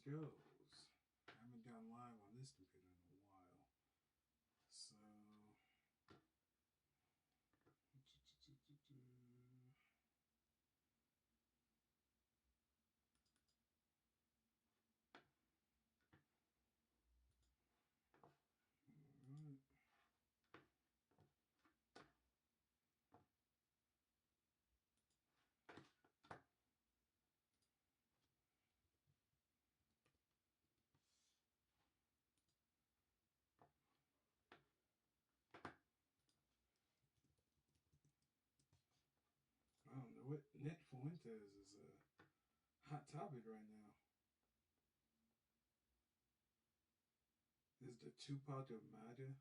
goes. I haven't gone live on this computer in a while. So. I don't know what Nick Fuentes is a hot topic right now. Is the Tupac of MAGA?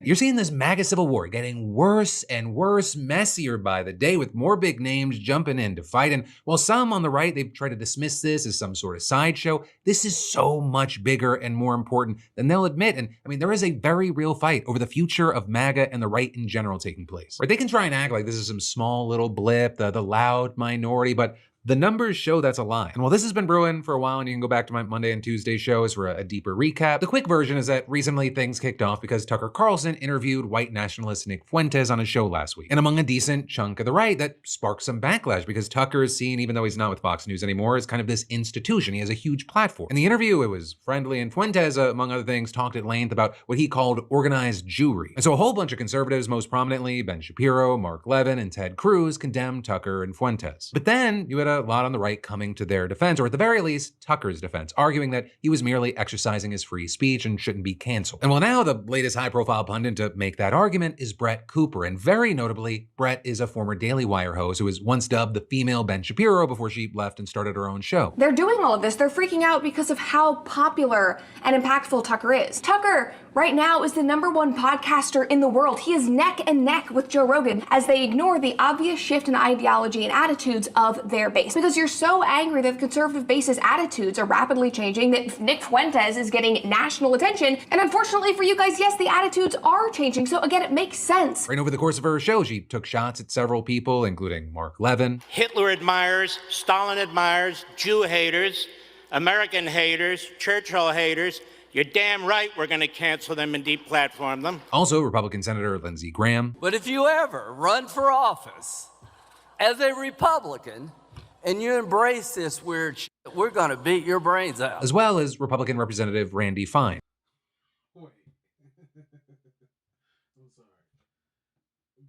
You're seeing this MAGA civil war getting worse and worse, messier by the day, with more big names jumping in to fight. And while some on the right, they've tried to dismiss this as some sort of sideshow, this is so much bigger and more important than they'll admit. And I mean, there is a very real fight over the future of MAGA and the right in general taking place. Right? They can try and act like this is some small little blip, the loud minority, but the numbers show that's a lie. And while this has been brewing for a while, and you can go back to my Monday and Tuesday shows for a deeper recap, the quick version is that recently things kicked off because Tucker Carlson interviewed white nationalist Nick Fuentes on his show last week. And among a decent chunk of the right, that sparked some backlash because Tucker is seen, even though he's not with Fox News anymore, as kind of this institution. He has a huge platform. In the interview, it was friendly, and Fuentes, among other things, talked at length about what he called organized Jewry. And so a whole bunch of conservatives, most prominently Ben Shapiro, Mark Levin, and Ted Cruz, condemned Tucker and Fuentes. But then you had a lot on the right coming to their defense, or at the very least, Tucker's defense, arguing that he was merely exercising his free speech and shouldn't be canceled. And well, now the latest high-profile pundit to make that argument is Brett Cooper. And very notably, Brett is a former Daily Wire host who was once dubbed the female Ben Shapiro before she left and started her own show. They're doing all of this. They're freaking out because of how popular and impactful Tucker is. Tucker, right now, is the #1 podcaster in the world. He is neck and neck with Joe Rogan as they ignore the obvious shift in ideology and attitudes of their base. Because you're so angry that the conservative base's attitudes are rapidly changing, that Nick Fuentes is getting national attention. And unfortunately for you guys, yes, the attitudes are changing. So again, it makes sense. Right over the course of her show, she took shots at several people, including Mark Levin. Hitler admirers, Stalin admirers, Jew haters, American haters, Churchill haters. You're damn right we're going to cancel them and deplatform them. Also, Republican Senator Lindsey Graham. But if you ever run for office as a Republican and you embrace this weird shit, we're going to beat your brains out. As well as Republican Representative Randy Fine. Wait. I'm sorry.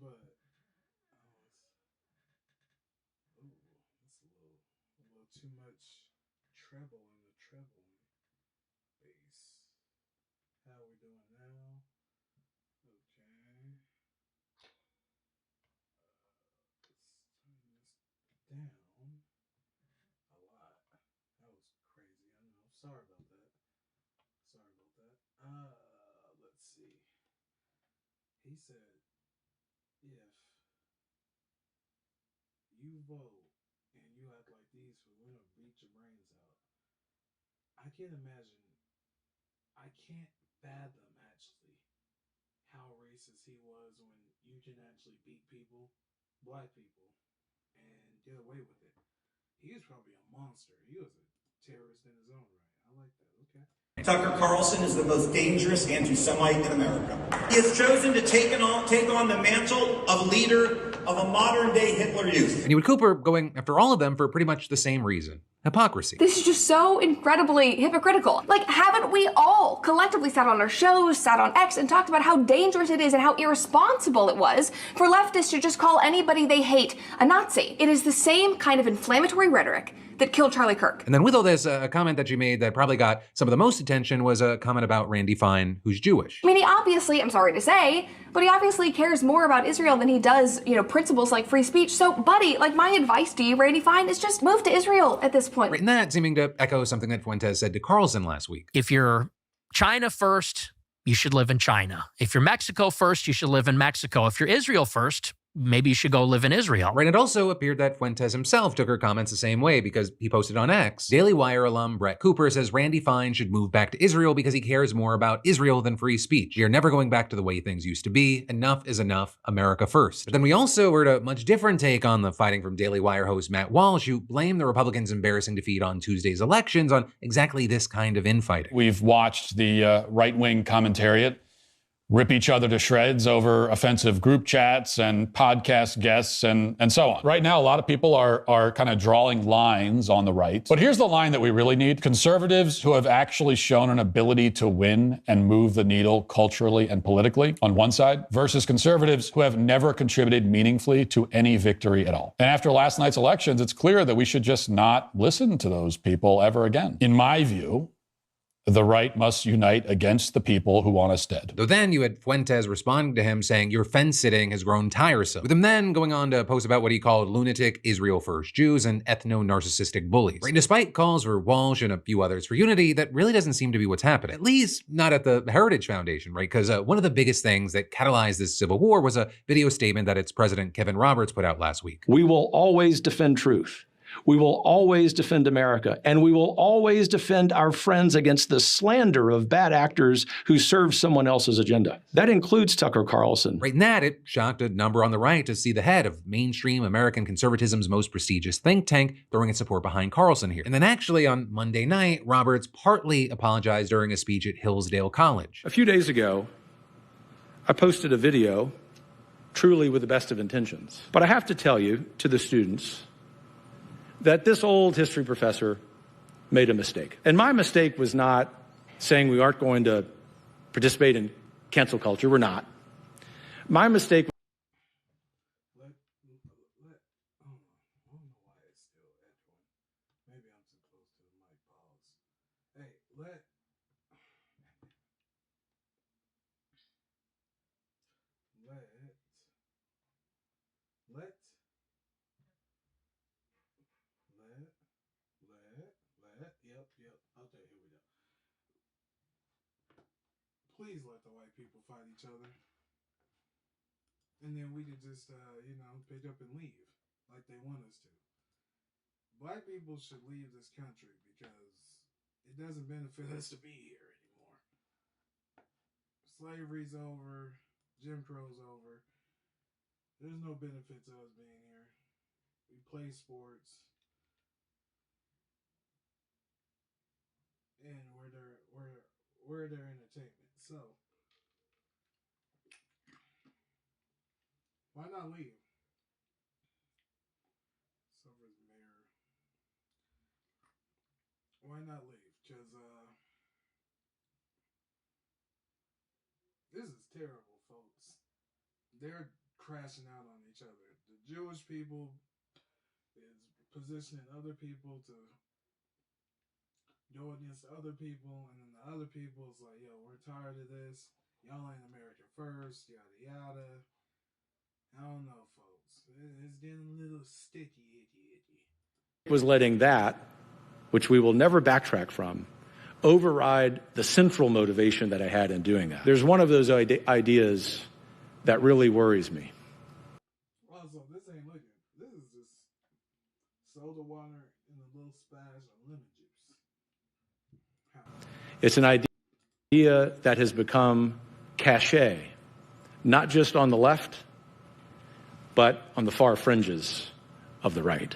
But, it's a little too much treble in the treble bass. How are we doing now? Okay. Let's turn this down a lot. That was crazy. I know. Sorry about that. Let's see. He said, if you vote and you act like these, we're gonna beat your brains out. I can't imagine. I can't fathom actually how racist he was when you can actually beat people, black people, and get away with it. He was probably a monster. He was a terrorist in his own right. I like that. Okay. Tucker Carlson is the most dangerous anti-Semite in America. He has chosen to take on the mantle of leader of a modern-day Hitler Youth. And you had Cooper going after all of them for pretty much the same reason. Hypocrisy. This is just so incredibly hypocritical. Like, haven't we all collectively sat on our shows, sat on X, and talked about how dangerous it is and how irresponsible it was for leftists to just call anybody they hate a Nazi? It is the same kind of inflammatory rhetoric that killed Charlie Kirk. And then with all this, a comment that you made that probably got some of the most attention was a comment about Randy Fine, who's Jewish. I mean, he obviously, I'm sorry to say, but he obviously cares more about Israel than he does, principles like free speech. So, buddy, like, my advice to you, Randy Fine, is just move to Israel at this point. Right, and that seeming to echo something that Fuentes said to Carlson last week. If you're China first, you should live in China. If you're Mexico first, you should live in Mexico. If you're Israel first, maybe you should go live in Israel. Right, it also appeared that Fuentes himself took her comments the same way because he posted on X. Daily Wire alum Brett Cooper says Randy Fine should move back to Israel because he cares more about Israel than free speech. You're never going back to the way things used to be. Enough is enough. America first. But then we also heard a much different take on the fighting from Daily Wire host Matt Walsh, who blamed the Republicans' embarrassing defeat on Tuesday's elections on exactly this kind of infighting. We've watched the right-wing commentariat rip each other to shreds over offensive group chats and podcast guests and so on. Right now, a lot of people are kind of drawing lines on the right. But here's the line that we really need. Conservatives who have actually shown an ability to win and move the needle culturally and politically on one side versus conservatives who have never contributed meaningfully to any victory at all. And after last night's elections, it's clear that we should just not listen to those people ever again. In my view, the right must unite against the people who want us dead. Though then you had Fuentes responding to him saying your fence-sitting has grown tiresome, with him then going on to post about what he called lunatic Israel first Jews and ethno-narcissistic bullies. Right, despite calls for Walsh and a few others for unity, that really doesn't seem to be what's happening. At least not at the Heritage Foundation, right? Because one of the biggest things that catalyzed this civil war was a video statement that its president Kevin Roberts put out last week. We will always defend truth. We will always defend America, and we will always defend our friends against the slander of bad actors who serve someone else's agenda. That includes Tucker Carlson. Right, and that it shocked a number on the right to see the head of mainstream American conservatism's most prestigious think tank throwing its support behind Carlson here. And then actually on Monday night, Roberts partly apologized during a speech at Hillsdale College. A few days ago, I posted a video, truly with the best of intentions. But I have to tell you, to the students, that this old history professor made a mistake. And my mistake was not saying we aren't going to participate in cancel culture. We're not. My mistake was... I don't know why it's still echoing. Maybe I'm too close to the mic. Pause. Hey, let Yep. Okay, here we go. Please let the white people fight each other. And then we could just, pick up and leave like they want us to. Black people should leave this country because it doesn't benefit us to be here anymore. Slavery's over. Jim Crow's over. There's no benefit to us being here. We play sports. And we're their entertainment. So why not leave? Suffer's mirror. Why not leave? Because this is terrible, folks. They're crashing out on each other. The Jewish people is positioning other people to go against other people, and then the other people is like, yo, we're tired of this. Y'all ain't America first, yada yada. I don't know, folks. It's getting a little sticky, icky. Was letting that, which we will never backtrack from, override the central motivation that I had in doing that. There's one of those ideas that really worries me. Well, so this ain't looking. This is just soda water and a little splash of lemon juice. It's an idea that has become cachet, not just on the left, but on the far fringes of the right.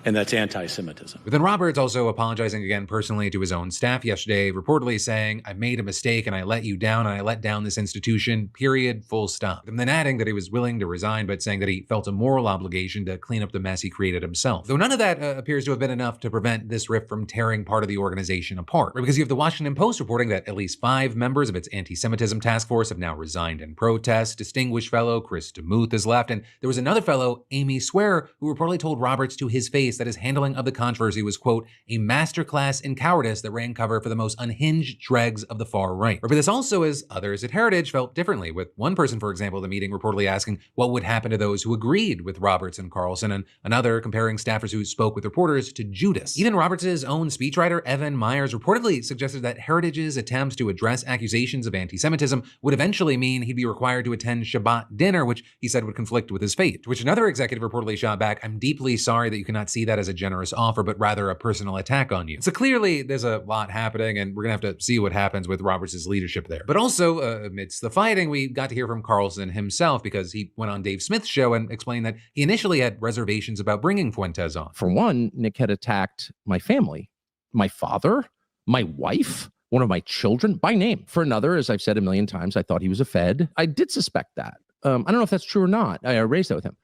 And that's anti-Semitism. But then Roberts also apologizing again personally to his own staff yesterday, reportedly saying, I made a mistake and I let you down and I let down this institution, period, full stop. And then adding that he was willing to resign, but saying that he felt a moral obligation to clean up the mess he created himself. Though none of that appears to have been enough to prevent this rift from tearing part of the organization apart. Right? Because you have the Washington Post reporting that at least 5 members of its anti-Semitism task force have now resigned in protest. Distinguished fellow Chris DeMuth has left. And there was another fellow, Amy Swearer, who reportedly told Roberts to his face that his handling of the controversy was, quote, a masterclass in cowardice that ran cover for the most unhinged dregs of the far right. But this also is others at Heritage felt differently, with one person, for example, at the meeting reportedly asking what would happen to those who agreed with Roberts and Carlson, and another comparing staffers who spoke with reporters to Judas. Even Roberts' own speechwriter, Evan Myers, reportedly suggested that Heritage's attempts to address accusations of anti-Semitism would eventually mean he'd be required to attend Shabbat dinner, which he said would conflict with his faith. To which another executive reportedly shot back, I'm deeply sorry that you cannot see that as a generous offer, but rather a personal attack on you. So clearly there's a lot happening, and we're gonna have to see what happens with Roberts' leadership there. But also, amidst the fighting, we got to hear from Carlson himself, because he went on Dave Smith's show and explained that he initially had reservations about bringing Fuentes on. For one, Nick had attacked my family, my father, my wife, one of my children by name. For another, as I've said a million times, I thought he was a Fed. I did suspect that. I don't know if that's true or not. I raised that with him.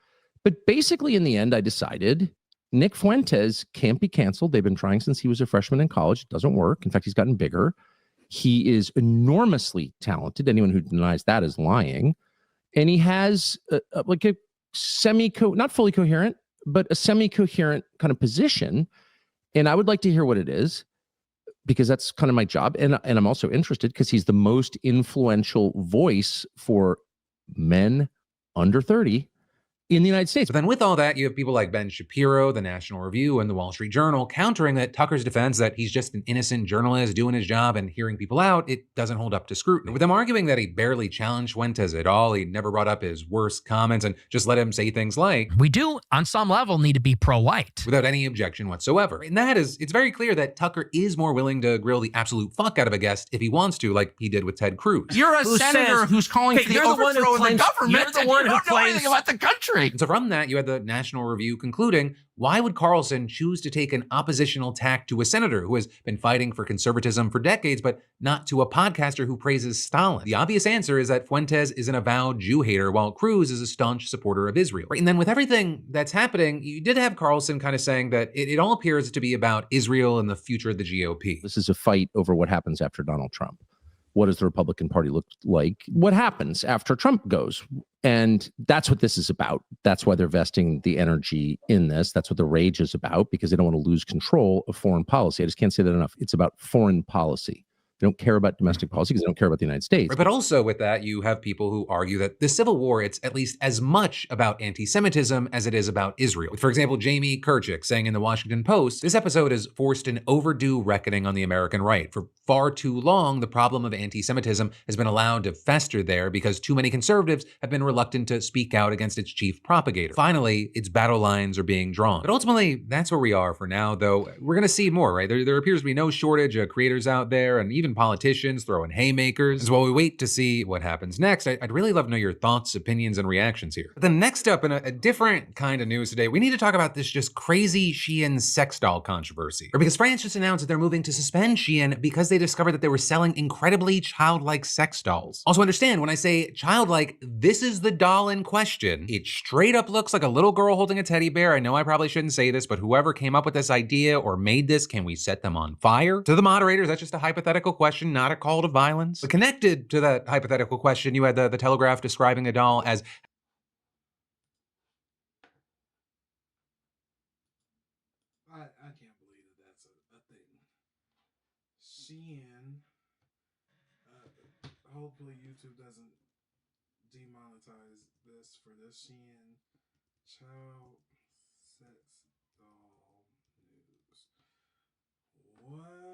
But basically, in the end, I decided Nick Fuentes can't be canceled. They've been trying since he was a freshman in college. It doesn't work. In fact, he's gotten bigger. He is enormously talented. Anyone who denies that is lying. And he has like a not fully coherent, but a semi-coherent kind of position. And I would like to hear what it is, because that's kind of my job. And I'm also interested because he's the most influential voice for men under 30 in the United States. But then with all that, you have people like Ben Shapiro, the National Review, and the Wall Street Journal countering that Tucker's defense that he's just an innocent journalist doing his job and hearing people out, it doesn't hold up to scrutiny. With them arguing that he barely challenged Fuentes at all, he never brought up his worst comments and just let him say things like, we do, on some level, need to be pro-white. Without any objection whatsoever. And that is, it's very clear that Tucker is more willing to grill the absolute fuck out of a guest if he wants to, like he did with Ted Cruz. You're a senator who's calling for the overthrow of the government. You're the one who know anything about the country. And so from that, you had the National Review concluding, why would Carlson choose to take an oppositional tack to a senator who has been fighting for conservatism for decades, but not to a podcaster who praises Stalin? The obvious answer is that Fuentes is an avowed Jew hater, while Cruz is a staunch supporter of Israel. And then with everything that's happening, you did have Carlson kind of saying that it all appears to be about Israel and the future of the GOP. This is a fight over what happens after Donald Trump. What does the Republican Party look like? What happens after Trump goes? And that's what this is about. That's why they're vesting the energy in this. That's what the rage is about, because they don't want to lose control of foreign policy. I just can't say that enough. It's about foreign policy. They don't care about domestic policy because they don't care about the United States. But also with that, you have people who argue that the Civil War, it's at least as much about anti-Semitism as it is about Israel. With, for example, Jamie Kirchick saying in the Washington Post, this episode has forced an overdue reckoning on the American right. For far too long, the problem of anti-Semitism has been allowed to fester there because too many conservatives have been reluctant to speak out against its chief propagator. Finally, its battle lines are being drawn. But ultimately, that's where we are for now, though we're going to see more, right? There appears to be no shortage of creators out there, and even politicians throwing haymakers. And so while we wait to see what happens next, I'd really love to know your thoughts, opinions, and reactions here. But then next up, in a different kind of news today, we need to talk about this just crazy Shein sex doll controversy. Or because France just announced that they're moving to suspend Shein because they discovered that they were selling incredibly childlike sex dolls. Also understand, when I say childlike, this is the doll in question. It straight up looks like a little girl holding a teddy bear. I know I probably shouldn't say this, but whoever came up with this idea or made this, can we set them on fire? To the moderators, that's just a hypothetical question, not a call to violence. But connected to that hypothetical question, you had the Telegraph describing a doll as I can't believe that that's a thing. Shein, hopefully YouTube doesn't demonetize this for this Shein child sex doll news. What?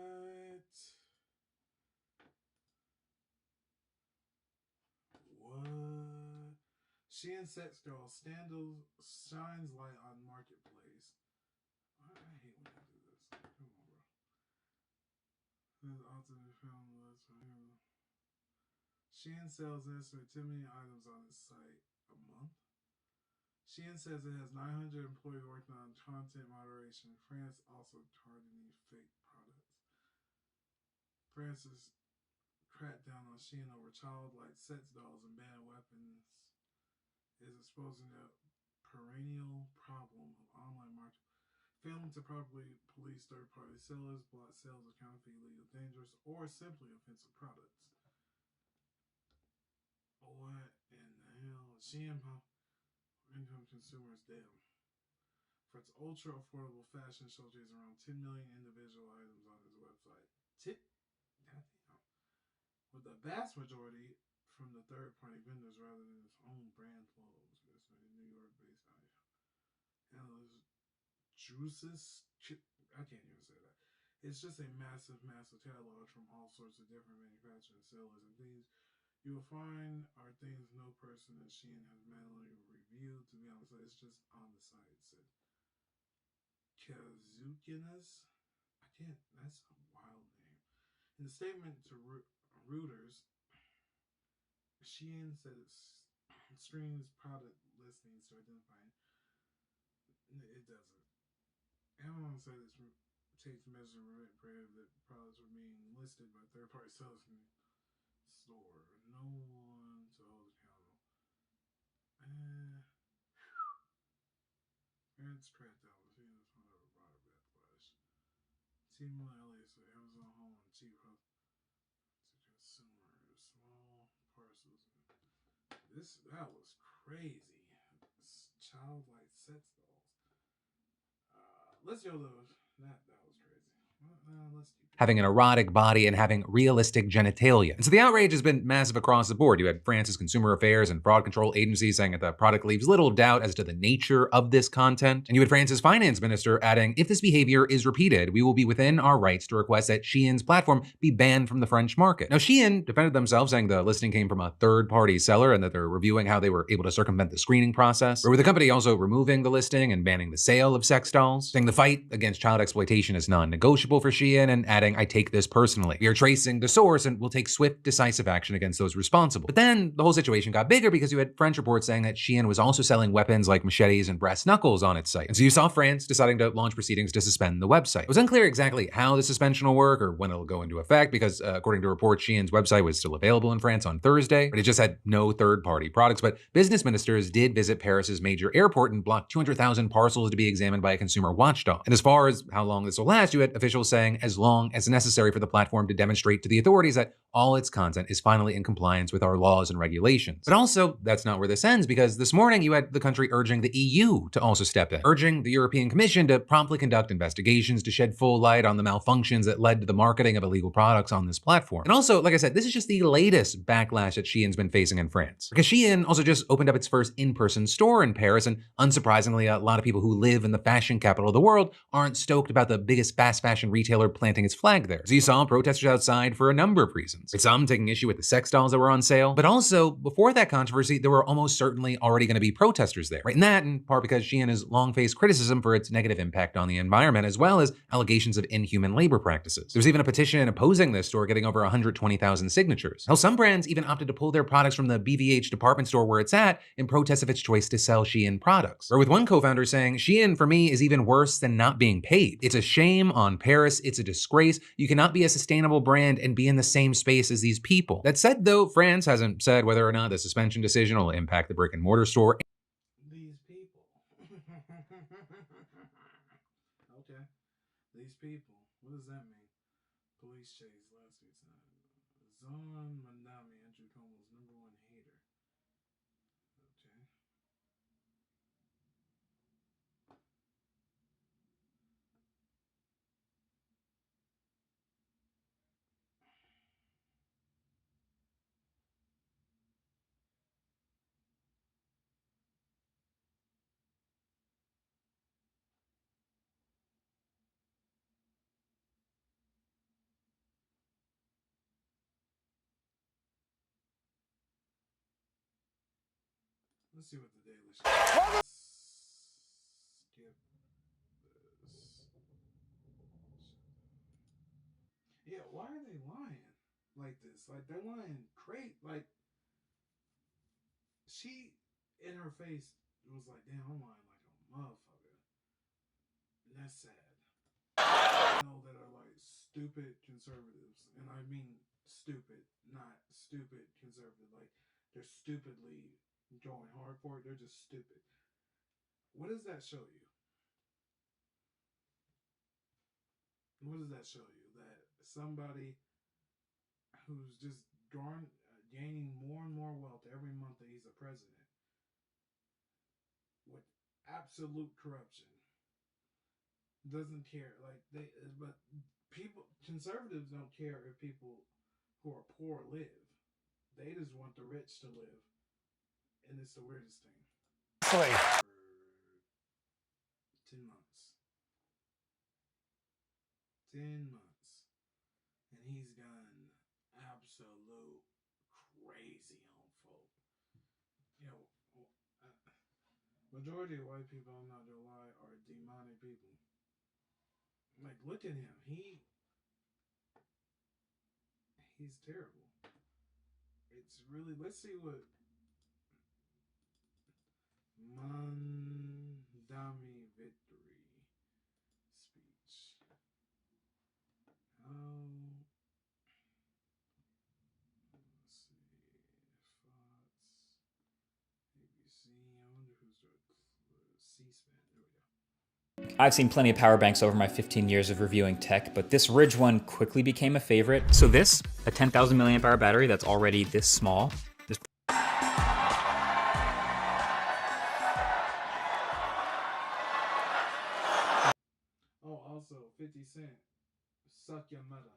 Shein sex doll scandal shines light on marketplace. I hate when they do this. Come on, bro. This ultimate film was Shein sells an estimated 10 million items on its site a month. Shein says it has 900 employees working on content moderation. France also targeting fake products. France has cracked down on Shein over childlike sex dolls and banned weapons. Is exposing a perennial problem of online market. Failing to properly police third-party sellers, block sales of counterfeit, illegal, dangerous, or simply offensive products. What in the hell? Shein income consumers damn. For its ultra affordable fashion, showcases around 10 million individual items on its website. Goddamn. With the vast majority from the third-party vendors rather than its own brand clothes. This New York-based analyst Juices. I can't even say that. It's just a massive, massive catalog from all sorts of different manufacturing sellers and things. You will find are things no person at Shein has manually reviewed. To be honest, it's just on the site. It said Kazukinas. I can't. That's a wild name. In a statement to Reuters, Shein said it screens product listings to identify. It doesn't. Amazon said it takes measures to prevent prohibited products from being listed by third-party sellers in the store. No one to hold accountable. Parents cracked down. See this one over broader backlash. Team LA so Amazon Home and cheap health to consumers. Small parcels. That was crazy. Childlike sex dolls. Let's go to that was crazy. Let's keep having an erotic body and having realistic genitalia. And so the outrage has been massive across the board. You had France's consumer affairs and fraud control agency saying that the product leaves little doubt as to the nature of this content. And you had France's finance minister adding, if this behavior is repeated, we will be within our rights to request that Shein's platform be banned from the French market. Now, Shein defended themselves, saying the listing came from a third-party seller and that they're reviewing how they were able to circumvent the screening process. Or with the company also removing the listing and banning the sale of sex dolls, saying the fight against child exploitation is non-negotiable for Shein, and adding, I take this personally. We are tracing the source and will take swift, decisive action against those responsible. But then the whole situation got bigger because you had French reports saying that Shein was also selling weapons like machetes and brass knuckles on its site. And so you saw France deciding to launch proceedings to suspend the website. It was unclear exactly how the suspension will work or when it'll go into effect because, according to reports, Shein's website was still available in France on Thursday, but it just had no third-party products. But business ministers did visit Paris's major airport and blocked 200,000 parcels to be examined by a consumer watchdog. And as far as how long this will last, you had officials saying as long as necessary for the platform to demonstrate to the authorities that all its content is finally in compliance with our laws and regulations. But also, that's not where this ends, because this morning you had the country urging the EU to also step in, urging the European Commission to promptly conduct investigations to shed full light on the malfunctions that led to the marketing of illegal products on this platform. And also, like I said, this is just the latest backlash that Shein's been facing in France. Because Shein also just opened up its first in-person store in Paris, and unsurprisingly, a lot of people who live in the fashion capital of the world aren't stoked about the biggest fast fashion retailer planting its flag there. So you saw protesters outside for a number of reasons. Some taking issue with the sex dolls that were on sale, but also, before that controversy, there were almost certainly already going to be protesters there. Right? And that, in part because Shein has long faced criticism for its negative impact on the environment, as well as allegations of inhuman labor practices. There's even a petition opposing this store getting over 120,000 signatures. Hell, some brands even opted to pull their products from the BVH department store where it's at in protest of its choice to sell Shein products. Or with one co-founder saying, Shein, for me, is even worse than not being paid. It's a shame on Paris. It's a disgrace. You cannot be a sustainable brand and be in the same space as these people. That said, though, France hasn't said whether or not the suspension decision will impact the brick and mortar store. These people. Okay. These people. What does that mean? Police chase last week's Zon Manami, Andrew Cuomo's #1 hater. Okay. Let's see what the Daily Show says. Skip this. Yeah, why are they lying like this? Like, they're lying great. Like, she, in her face, was like, damn, I'm lying like a motherfucker. And that's sad. You know, that are like stupid conservatives. And I mean stupid, not stupid conservative. Like, they're stupidly going hard for it. They're just stupid. What does that show you? What does that show you? That somebody who's just gaining more and more wealth every month that he's a president with absolute corruption doesn't care. Like but conservatives don't care if people who are poor live. They just want the rich to live, and it's the weirdest thing. For 10 months. 10 months. And he's gone absolute crazy on folk. You know, majority of white people, I'm not gonna lie, are demonic people. Like, look at him. He's terrible. It's really, let's see what Mandami Victory speech. Let's see. Fox, ABC. I wonder who's C-SPAN. There we go. I've seen plenty of power banks over my 15 years of reviewing tech, but this Ridge one quickly became a favorite. So this, a 10,000 milliamp hour battery that's already this small. Oh, also 50 Cent, suck your mother.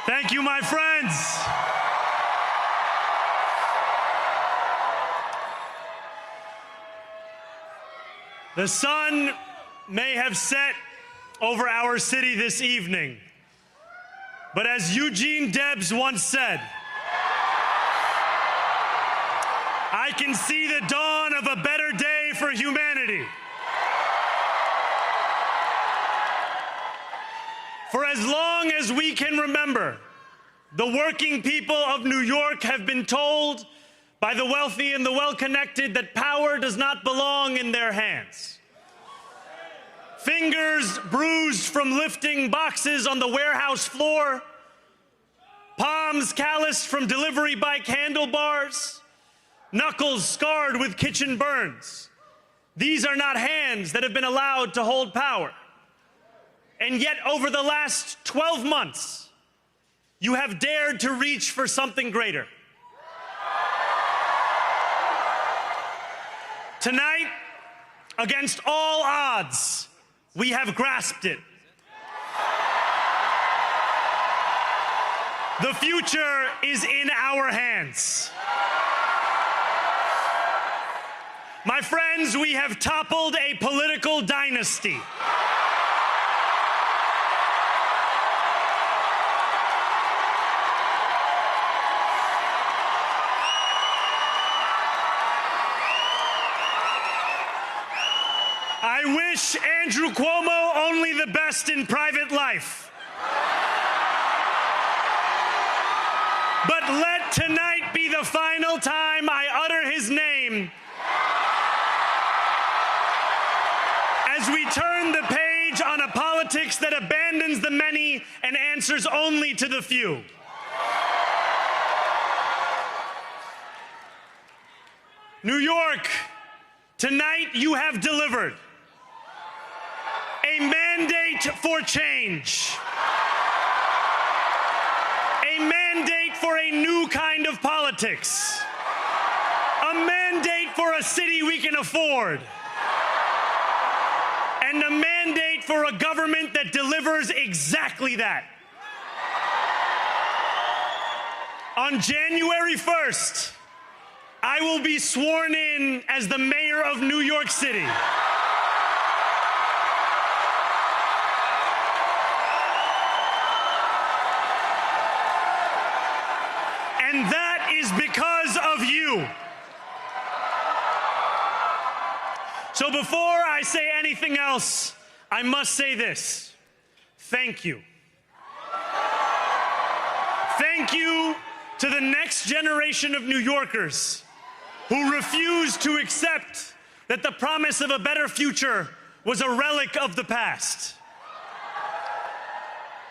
Thank you, my friends. The sun may have set over our city this evening, but as Eugene Debs once said, I can see the dawn of a better day for humanity. For as long as we can remember, the working people of New York have been told by the wealthy and the well-connected that power does not belong in their hands. Fingers bruised from lifting boxes on the warehouse floor, palms calloused from delivery bike handlebars, knuckles scarred with kitchen burns. These are not hands that have been allowed to hold power. And yet, over the last 12 months, you have dared to reach for something greater. Tonight, against all odds, we have grasped it. The future is in our hands. My friends, we have toppled a political dynasty. I wish Andrew Cuomo only the best in private life. But let tonight be the final time I utter his name as we turn the page on a politics that abandons the many and answers only to the few. New York, tonight you have delivered a mandate for change, a mandate for a new kind of politics, a mandate for a city we can afford, and a mandate for a government that delivers exactly that. On January 1st, I will be sworn in as the mayor of New York City. And that is because of you. So before I say anything else, I must say this. Thank you. Thank you to the next generation of New Yorkers who refused to accept that the promise of a better future was a relic of the past.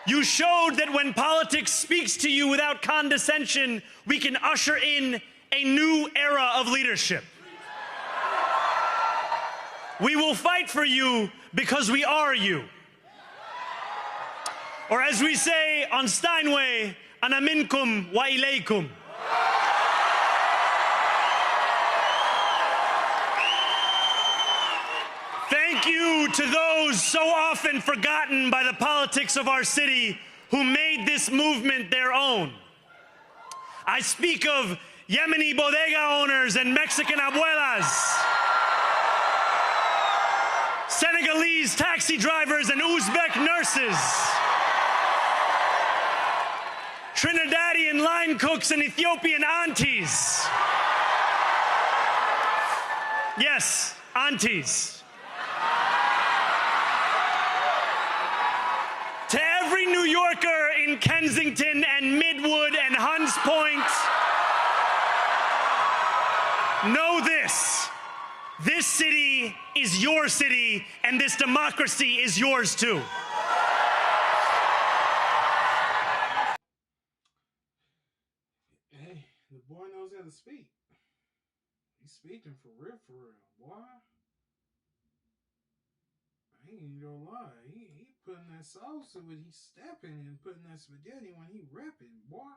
You showed that when politics speaks to you without condescension, we can usher in a new era of leadership. We will fight for you because we are you. Or as we say on Steinway, ana minkum wa ilaykum. Thank you to those so often forgotten by the politics of our city who made this movement their own. I speak of Yemeni bodega owners and Mexican abuelas, Senegalese taxi drivers and Uzbek nurses, Trinidadian line cooks and Ethiopian aunties. Yes, aunties. To every New Yorker in Kensington and Midwood and Hunts Point, know this. This city is your city, and this democracy is yours too. Hey, the boy knows how to speak. He's speaking for real, boy. I ain't even gonna lie. He putting that sauce in what he's stepping and putting that spaghetti when he repping, boy.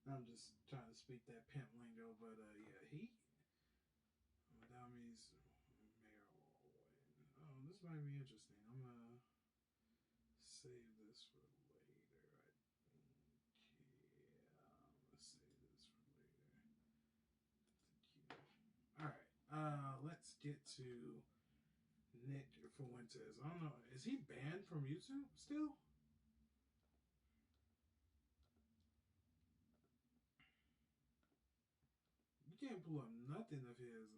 I'm just trying to speak that pimp lingo, but yeah, that means oh, this might be interesting. I'm gonna save this for later. Let's save this for later. All right, let's get to Nick Fuentes. I don't know. Is he banned from YouTube still? You can't pull up nothing of his.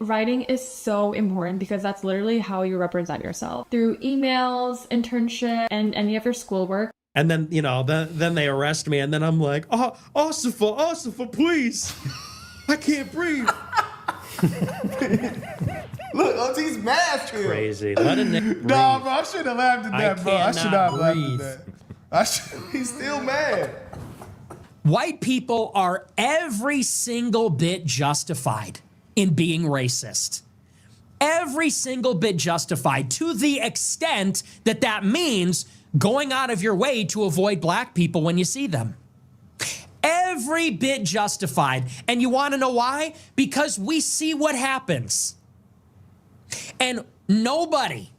Writing is so important because that's literally how you represent yourself through emails, internship, and any of your schoolwork. And then, you know, then they arrest me, and then I'm like, oh, Osifer, please. I can't breathe. Look, OT's mad still. Crazy. Let a Nick breathe. Nah, bro, I shouldn't have laughed at that, bro. I should not have laughed at that. He's still mad. White people are every single bit justified in being racist. Every single bit justified, to the extent that that means going out of your way to avoid black people when you see them. Every bit justified. And you want to know why? Because we see what happens. And nobody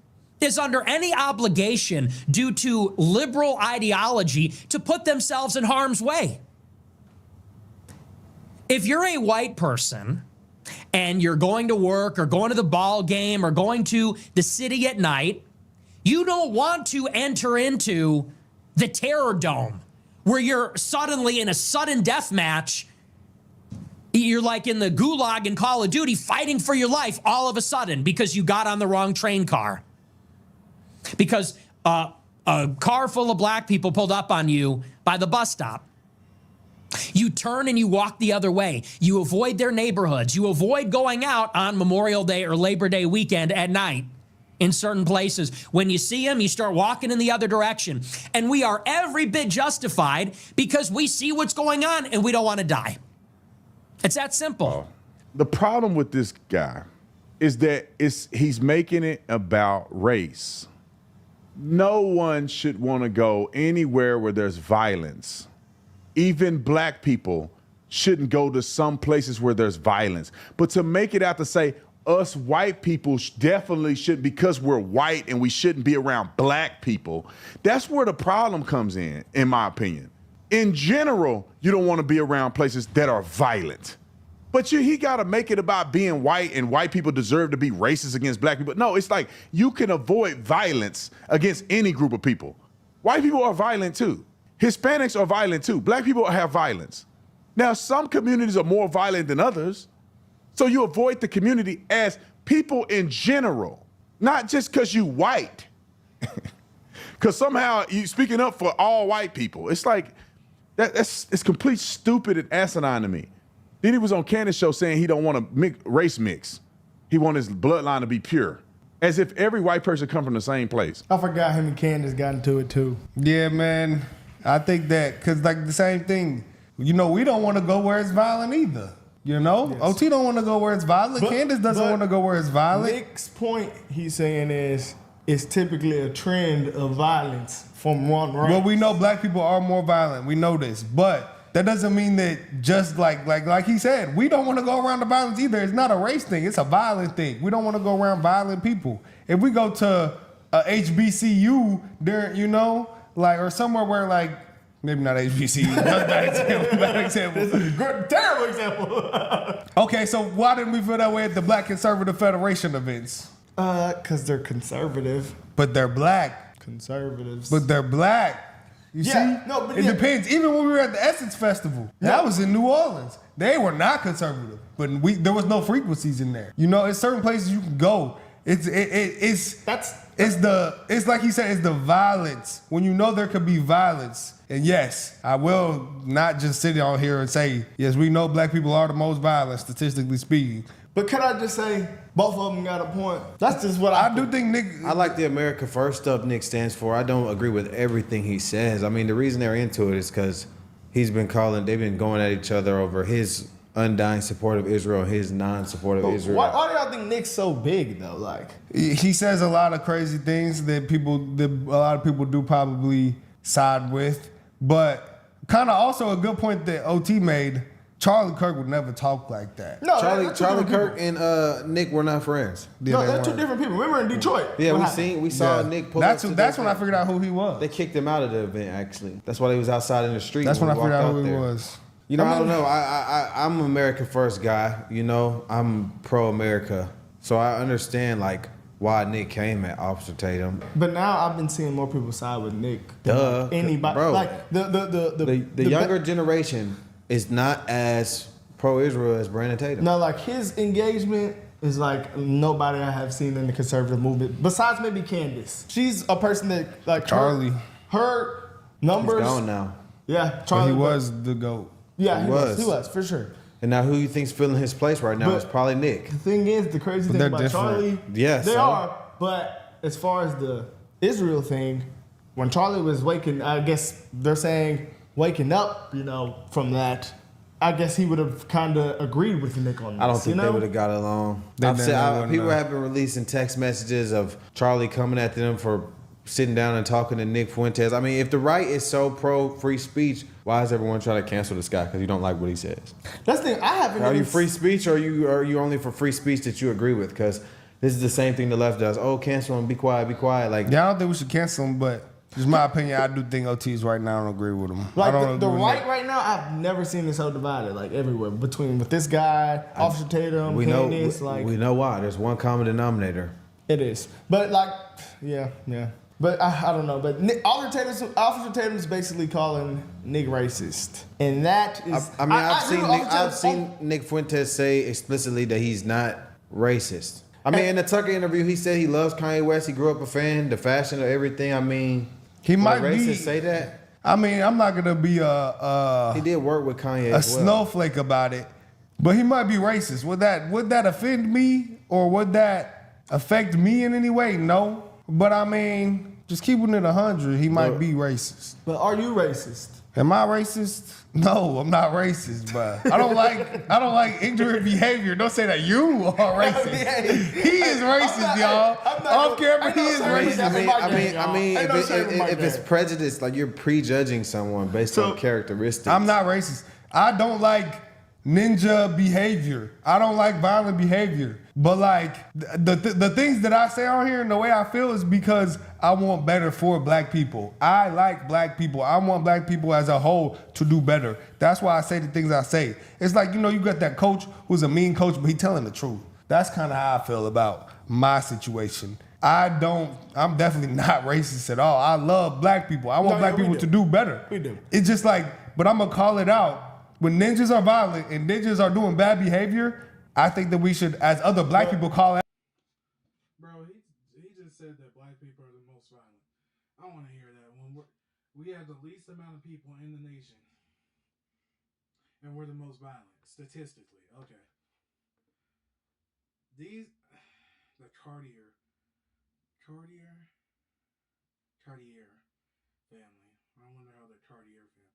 is under any obligation due to liberal ideology to put themselves in harm's way. If you're a white person and you're going to work or going to the ball game or going to the city at night, you don't want to enter into the terror dome where you're suddenly in a sudden death match. You're like in the gulag in Call of Duty fighting for your life all of a sudden because you got on the wrong train car. Because a car full of black people pulled up on you by the bus stop. You turn and you walk the other way. You avoid their neighborhoods. You avoid going out on Memorial Day or Labor Day weekend at night in certain places. When you see them, you start walking in the other direction. And we are every bit justified because we see what's going on and we don't want to die. It's that simple. The problem with this guy is that he's making it about race. No one should want to go anywhere where there's violence. Even black people shouldn't go to some places where there's violence. But to make it out to say us white people definitely should, because we're white and we shouldn't be around black people, that's where the problem comes in my opinion. In general, you don't want to be around places that are violent. But he got to make it about being white and white people deserve to be racist against black people. No, it's like you can avoid violence against any group of people. White people are violent too. Hispanics are violent too. Black people have violence. Now, some communities are more violent than others. So you avoid the community as people in general, not just because you white. Because somehow you speaking up for all white people. It's like, it's complete stupid and asinine to me. Then he was on Candace's show saying he don't want to race mix. He want his bloodline to be pure. As if every white person come from the same place. I forgot him and Candace got into it too. Yeah, man. I think that, because like the same thing, You know, we don't want to go where it's violent either. You know, yes. OT don't want to go where it's violent. Candace doesn't want to go where it's violent. Nick's point, he's saying, is it's typically a trend of violence from one race. Well, we know black people are more violent. We know this, but that doesn't mean that just like he said, we don't want to go around the violence either. It's not a race thing. It's a violent thing. We don't want to go around violent people. If we go to a HBCU, there, you know, like, or somewhere where like, maybe not HBCU. That's a bad example. This is a good, terrible example. Okay, so why didn't we feel that way at the Black Conservative Federation events? Because they're conservative. But they're black. Conservatives. But they're black. You see? No, but it depends. Even when we were at the Essence Festival, that was in New Orleans. They were not conservative, but there was no frequencies in there. You know, it's certain places you can go. It's like he said, it's the violence. When you know there could be violence. And yes, I will not just sit on here and say, yes, we know black people are the most violent, statistically speaking. But can I just say, both of them got a point? That's just what I do think Nick. I like the America First stuff Nick stands for. I don't agree with everything he says. I mean, the reason they're into it is because they've been going at each other over his undying support of Israel, his non-support of Israel. Why do y'all think Nick's so big though? Like, he says a lot of crazy things that a lot of people do probably side with, but kind of also a good point that OT made. Charlie Kirk would never talk like that. No, Charlie Kirk and Nick were not friends. No, they're two different people. Remember in Detroit? Yeah, we saw Nick pull up. That's when I figured out who he was. They kicked him out of the event. Actually, that's why he was outside in the street. That's when I figured out who he was. You know, I don't know. I'm an America First guy. You know, I'm pro-America, so I understand like why Nick came at Officer Tatum. But now I've been seeing more people side with Nick than anybody. Bro, like the younger generation is not as pro-Israel as Brandon Tatum. No, like his engagement is like nobody I have seen in the conservative movement besides maybe Candace. She's a person that like Charlie. Her numbers. He's gone now. Yeah, Charlie. But he was the GOAT. Yeah, he was for sure. And now who you think's filling his place right now is probably Nick. The thing is, the crazy thing about different. Charlie, yes, they are. But as far as the Israel thing, when Charlie was waking, I guess they're saying waking up, you know, from that, I guess he would have kind of agreed with Nick on this. I don't think they would have got along. People have been releasing text messages of Charlie coming at them for sitting down and talking to Nick Fuentes. I mean, if the right is so pro free speech, why is everyone trying to cancel this guy? Because you don't like what he says. That's the thing. I haven't. Are you free speech, or are you only for free speech that you agree with? Because this is the same thing the left does. Oh, cancel him. Be quiet. Be quiet. Like, yeah, I don't think we should cancel him, but just my opinion. I do think OTs right now. I don't agree with him. Like the right right now, I've never seen this so divided. Like everywhere with this guy, Officer Tatum, Candace. We know why. There's one common denominator. It is, but like, yeah. But I don't know. But Officer Tatum's basically calling Nick racist, and that is. I've seen Nick Fuentes say explicitly that he's not racist. I mean, in the Tucker interview, he said he loves Kanye West. He grew up a fan, the fashion of everything. I mean, he might racist say that. I mean, I'm not gonna be he did work with Kanye as well. Snowflake about it, but he might be racist. Would that offend me, or would that affect me in any way? No. But I mean, just keeping it 100, he might be racist. But are you racist? Am I racist? No, I'm not racist, but I don't like ignorant behavior. Don't say that you are racist. He is racist, y'all. Off camera, he is racist. I mean, if it's prejudice, like you're prejudging someone based on characteristics. I'm not racist. I don't like ninja behavior. I don't like violent behavior. But like the things that I say on here and the way I feel is because I want better for black people. I like black people. I want black people as a whole to do better. That's why I say the things I say. It's like, you know, you got that coach who's a mean coach, but he telling the truth. That's kind of how I feel about my situation. I'm definitely not racist at all. I love black people. I want black people to do better. We do. It's just like, but I'm gonna call it out. When ninjas are violent and ninjas are doing bad behavior, I think that we should, as other black people, call out. Bro, he just said that black people are the most violent. I want to hear that. When we have the least amount of people in the nation, and we're the most violent, statistically. Okay. The Cartier family. I wonder how the Cartier family.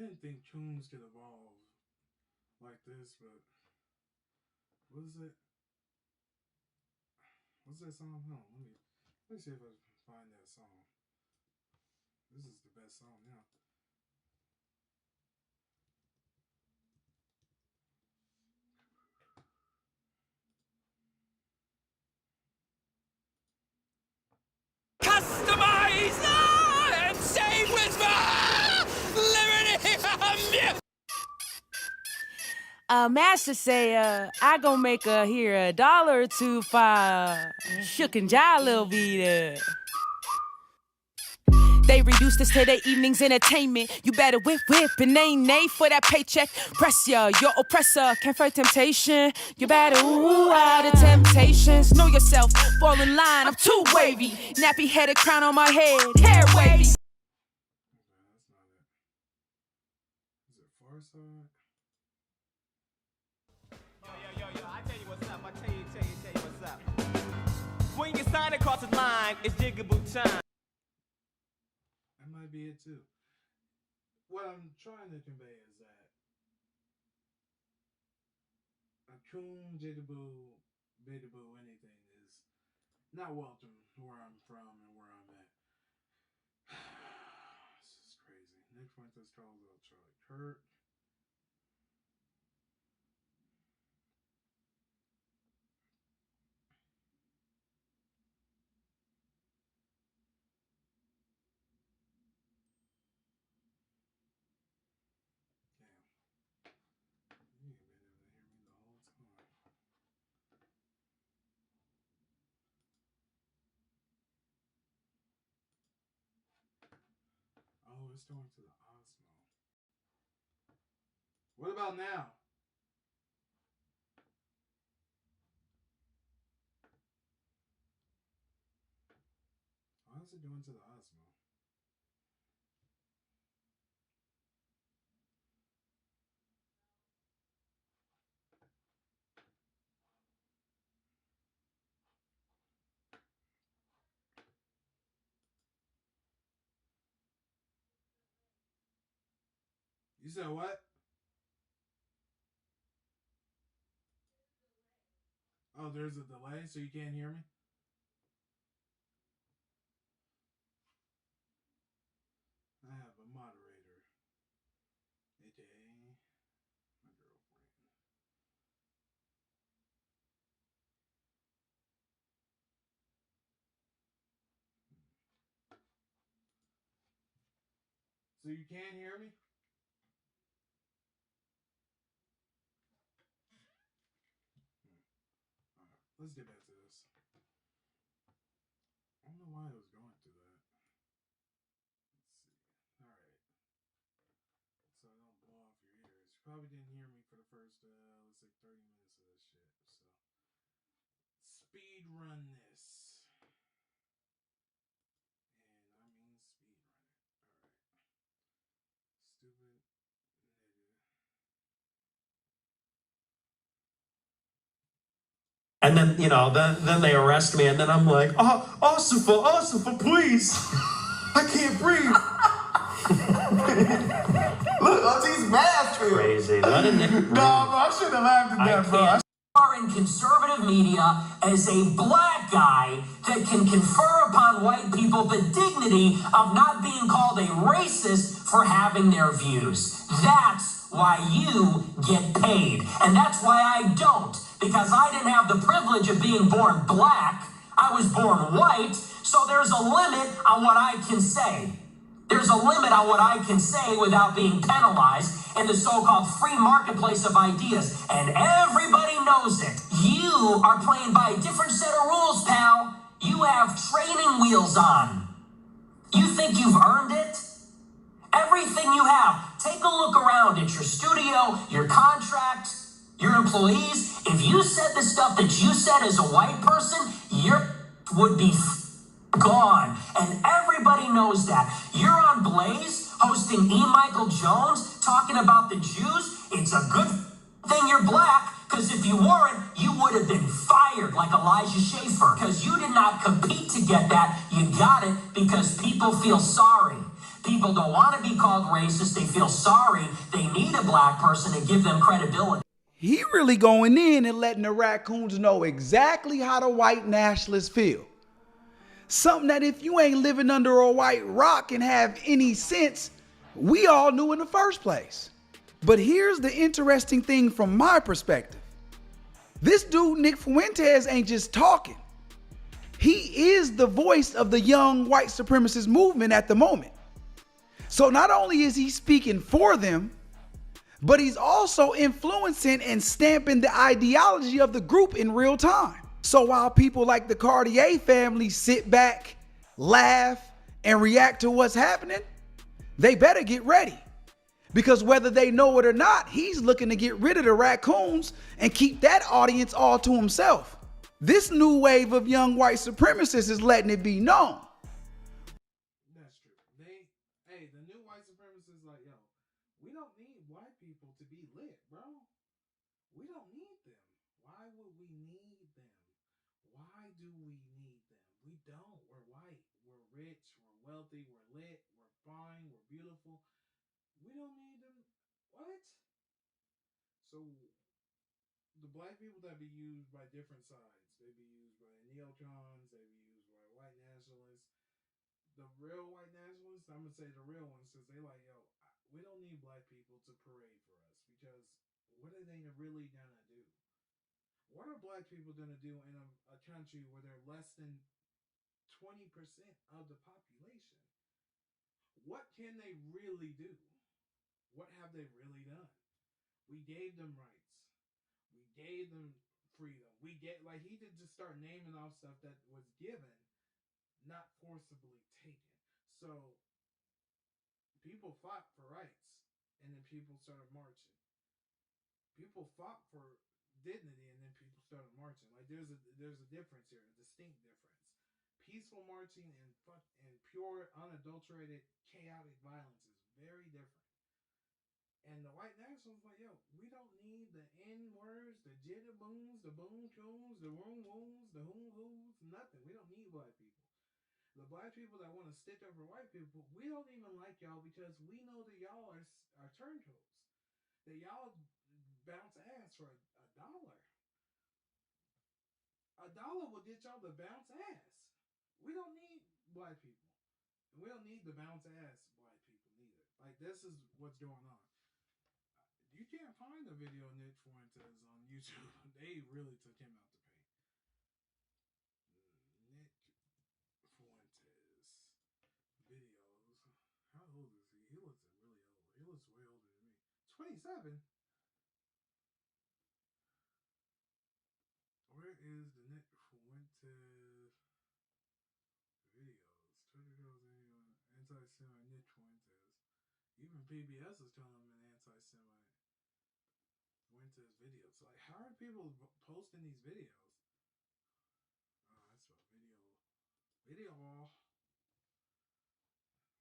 didn't think tunes could evolve like this, but what is it? What's that song? Hold on, let me see if I can find that song. This is the best song now. Customize and save with liberty. Master say, I gon' make here $1 or $2 for shook and jive little bit. They reduced this to their evening's entertainment. You better whip and nay for that paycheck. Press ya, your oppressor can't fight temptation. You better ooh out of temptations. Know yourself, fall in line. I'm too wavy. Nappy headed crown on my head, hair wavy. Is it Far Side? Yo, I tell you what's up. I tell you what's up. When you sign across the line, it's jigaboo time. That might be it too. What I'm trying to convey is that a coon, jittaboo, bidaboo, anything is not welcome where I'm from and where I'm at. This is crazy. Nick Fuentes calls out Charlie Kirk. Oh, it's going to the Osmo. What about now? Why is it going to the Osmo? You said what? Oh, there's a delay, so you can't hear me? I have a moderator, aka my girlfriend. So you can't hear me? Alright, let's get back to this. I don't know why I was going through that. Let's see. Alright. So I don't blow off your ears. You probably didn't hear me for the first, let's say 30 minutes of this shit. So speed run this. And I mean speed run it. Alright. Stupid nigga. And then, then they arrest me, and then I'm like, Osifa, please. I can't breathe. Look, he's mad. Crazy. Let him No, I shouldn't have laughed at that, bro. Are in conservative media as a black guy that can confer upon white people the dignity of not being called a racist for having their views. That's why you get paid. And that's why I don't. Because I didn't have the privilege of being born black. I was born white. So there's a limit on what I can say. There's a limit on what I can say without being penalized in the so-called free marketplace of ideas. And everybody knows it. You are playing by a different set of rules, pal. You have training wheels on. You think you've earned it? Everything you have. Take a look around at your studio, your contract, your employees. If you said the stuff that you said as a white person, you would be gone. And everybody knows that. You're on Blaze hosting E. Michael Jones talking about the Jews. It's a good thing you're black, because if you weren't, you would have been fired like Elijah Schaefer, because you did not compete to get that. You got it because people feel sorry. People don't want to be called racist. They feel sorry. They need a black person to give them credibility. He really going in and letting the raccoons know exactly how the white nationalists feel. Something that if you ain't living under a white rock and have any sense, we all knew in the first place. But here's the interesting thing from my perspective. This dude, Nick Fuentes, ain't just talking. He is the voice of the young white supremacist movement at the moment. So not only is he speaking for them, but he's also influencing and stamping the ideology of the group in real time. So while people like the Cartier family sit back, laugh, and react to what's happening, they better get ready. Because whether they know it or not, he's looking to get rid of the raccoons and keep that audience all to himself. This new wave of young white supremacists is letting it be known. That's true. The new white supremacists like, yo, we don't need white people to be lit, bro. We don't need them. Why would we need them? Why do we need them? We don't. We're white. We're rich. We're wealthy. We're lit. We're fine. We're beautiful. We don't need them. What? So the black people that be used by different sides, they be used by neocons, they be used by white nationalists. The real white nationalists, I'm gonna say the real ones, since they like, yo, we don't need black people to parade for us because what are they really gonna do? What are black people gonna do in a country where they're less than 20% of the population? What can they really do? What have they really done? We gave them rights. We gave them freedom. We get like he did just start naming off stuff that was given, not forcibly taken. So people fought for rights, and then people started marching. People fought for dignity, and then people started marching. Like there's a difference here, a distinct difference. Peaceful marching and pure, unadulterated, chaotic violence is very different. And the white nationalists like, yo, we don't need the N words, the jitterboons, the boom tunes, the room woos, the hoom hoos, nothing. We don't need black people. The black people that want to stick up for white people, we don't even like y'all because we know that y'all are turncoats. That y'all bounce ass for a dollar. A dollar will get y'all to bounce ass. We don't need black people. We don't need the bounce ass black people neither. Like this is what's going on. You can't find a video of Nick Fuentes on YouTube. They really took him out the paint. Nick Fuentes videos. How old is he? He looks really old. He looks way older than me. 27? Where is the Nick Fuentes videos? Twitter girls anti-Semite Nick Fuentes. Even PBS is calling him an anti-Semite. Fuentes videos. Like, how are people posting these videos? Oh, that's a video. Video wall.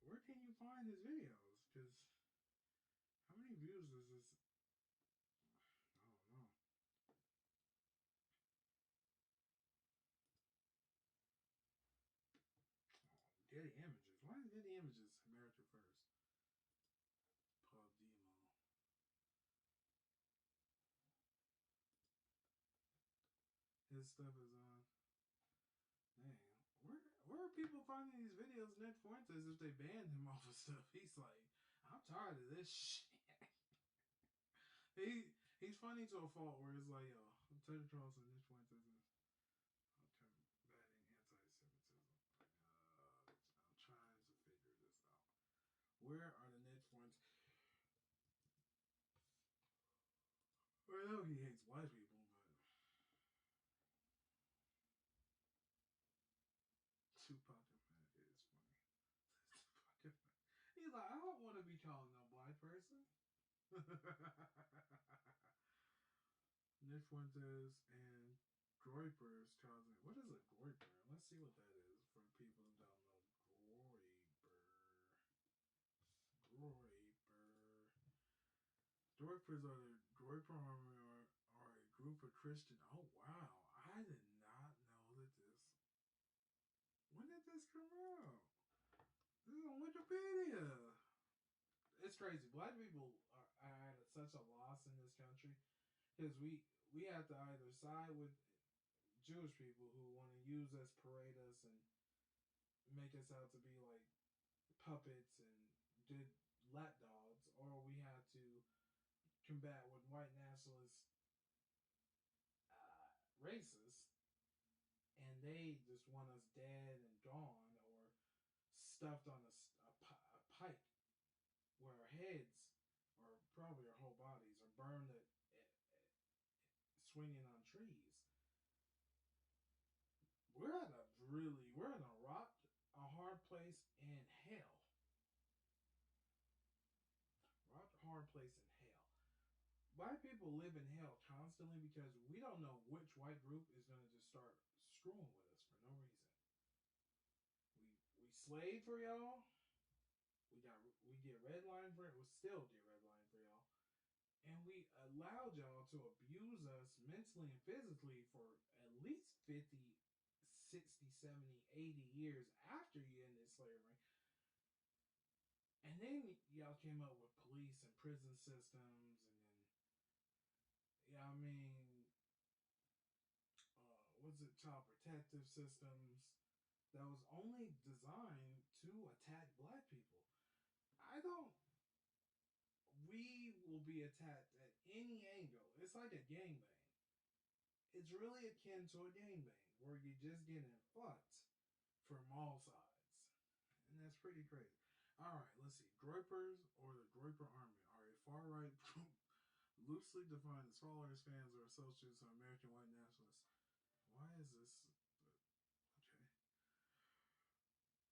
Where can you find his videos? Because how many views is this? I don't know. Getty Images. Why is Getty Images America First? Paul Demo. His stuff is on. Dang. Where are people finding these videos, Nick Fuentes, if they banned him off of stuff? He's like, I'm tired of this shit. He's funny to a fault where it's like, yo, Tucker Carlson, Nick Fuentes is combating anti-Semitism. I'm trying to figure this out. Where are the Nick Fuentes? Well, I know he hates white people, but Tupac effect is funny. He's like, I don't want to be called no black person. Nick Fuentes and Groyper's causing. What is a Groyper? Let's see what that is for people who don't know. Groyper. Groypers are the Groyper Army are a group of Christian. Oh wow, I did not know that this. When did this come out? Wikipedia. It's crazy. Black people are at such a loss in this country because we have to either side with Jewish people who want to use us, parade us, and make us out to be like puppets and good lapdogs, or we have to combat with white nationalist racists, and they just want us dead and gone or stuffed on a pike where our heads, or probably our whole bodies, are burned at swinging on trees. We're in a hard place in hell. Rock hard place in hell. White people live in hell constantly because we don't know which white group is going to just start screwing with us for no reason. We slaved for y'all. We get redlined for it. We still get redlined for y'all. And we allowed y'all to abuse us mentally and physically for at least 50, 60, 70, 80 years after you ended slavery. And then y'all came up with police and prison systems, and then, child protective systems that was only designed to attack black people. We will be attacked at any angle. It's like a gangbang. It's really akin to a gangbang where you're just getting fucked from all sides. And that's pretty crazy. Alright, let's see. Groypers or the Groyper Army are a far-right group loosely defined as followers, fans, or associates of American white nationalists. Why is this? Okay.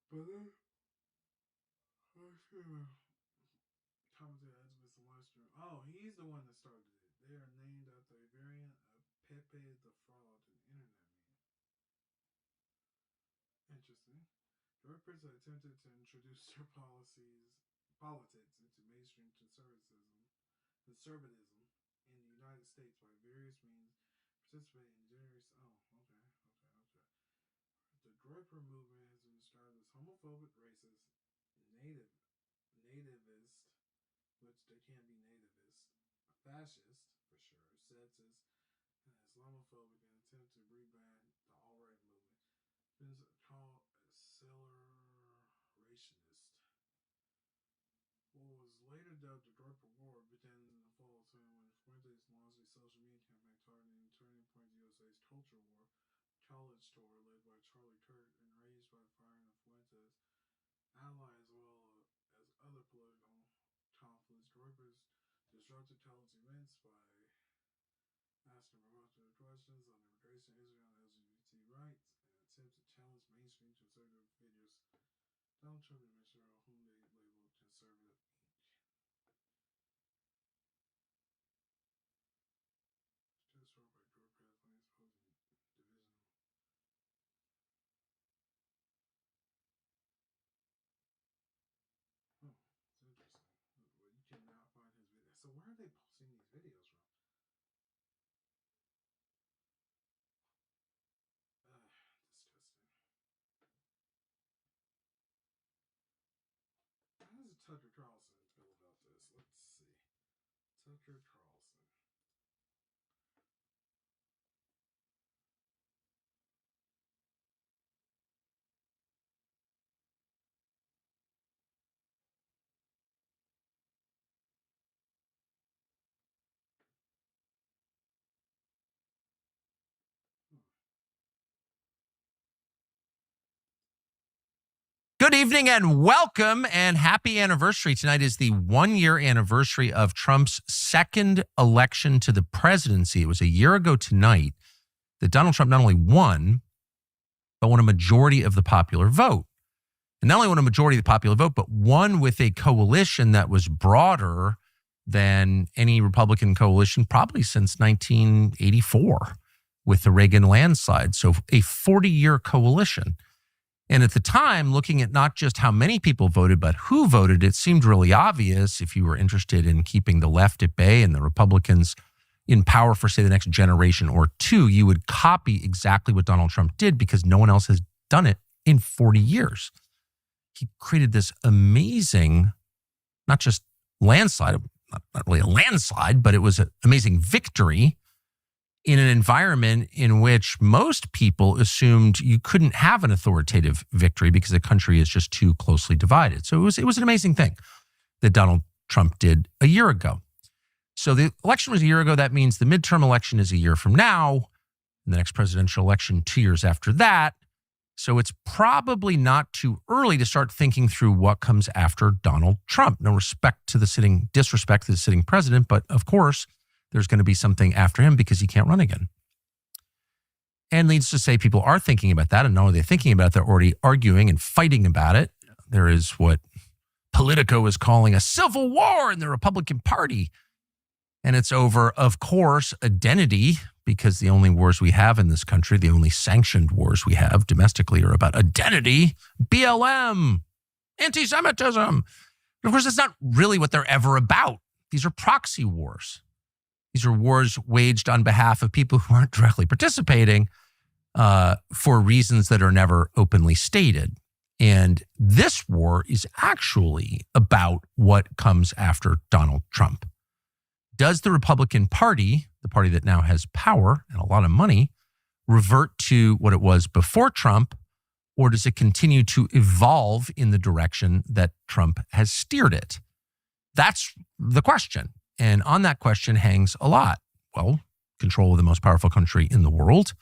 But then, commentator has been some live stream. Oh, he's the one that started it. They are named after a variant of Pepe the Frog, an internet meme. Interesting. Groypers have attempted to introduce their politics into mainstream conservatism in the United States by various means, participating in various. Oh, okay. The Groyper movement has been described as homophobic, racist, nativist, which they can't be nativist, fascist for sure, sexist, and Islamophobic, in an attempt to rebrand the alt-right movement. It's been called accelerationist. What was later dubbed the Groyper War began in the fall of 2020 when Fuentes launched a social media campaign targeting Turning Point USA's culture war college tour led by Charlie Kirk, enraged by firing of Fuentes' ally as well as other political conflicts. Groypers disrupted college events by asking provocative questions on immigration, Israel, and LGBT rights, and attempt to challenge mainstream conservative figures. Donald Trump and Michelle, whom they labeled conservative Inc. Just wrote by George Pathways, opposing division. Oh, it's interesting. Well, you cannot find his video. So where are they posting these videos from? Disgusting. How does Tucker Carlson feel about this? Let's see. Tucker Carlson. Good evening and welcome and happy anniversary. Tonight is the 1-year anniversary of Trump's second election to the presidency. It was a year ago tonight that Donald Trump not only won, but won a majority of the popular vote. And not only won a majority of the popular vote, but won with a coalition that was broader than any Republican coalition probably since 1984 with the Reagan landslide. So a 40-year coalition. And at the time, looking at not just how many people voted, but who voted, it seemed really obvious if you were interested in keeping the left at bay and the Republicans in power for, say, the next generation or two, you would copy exactly what Donald Trump did because no one else has done it in 40 years. he created this amazing, not just landslide, not really a landslide, but it was an amazing victory in an environment in which most people assumed you couldn't have an authoritative victory because the country is just too closely divided. So it was an amazing thing that Donald Trump did a year ago. So the election was a year ago. That means the midterm election is a year from now, and the next presidential election 2 years after that. So it's probably not too early to start thinking through what comes after Donald Trump. No disrespect to the sitting president, but of course, there's going to be something after him because he can't run again. And needs to say people are thinking about that, and not only are they thinking about it, they're already arguing and fighting about it. There is what Politico is calling a civil war in the Republican Party. And it's over, of course, identity, because the only wars we have in this country, the only sanctioned wars we have domestically are about identity, BLM, anti-Semitism. Of course, that's not really what they're ever about. These are proxy wars. These are wars waged on behalf of people who aren't directly participating for reasons that are never openly stated. And this war is actually about what comes after Donald Trump. Does the Republican Party, the party that now has power and a lot of money, revert to what it was before Trump, or does it continue to evolve in the direction that Trump has steered it? That's the question. And on that question hangs a lot. Well, control of the most powerful country in the world,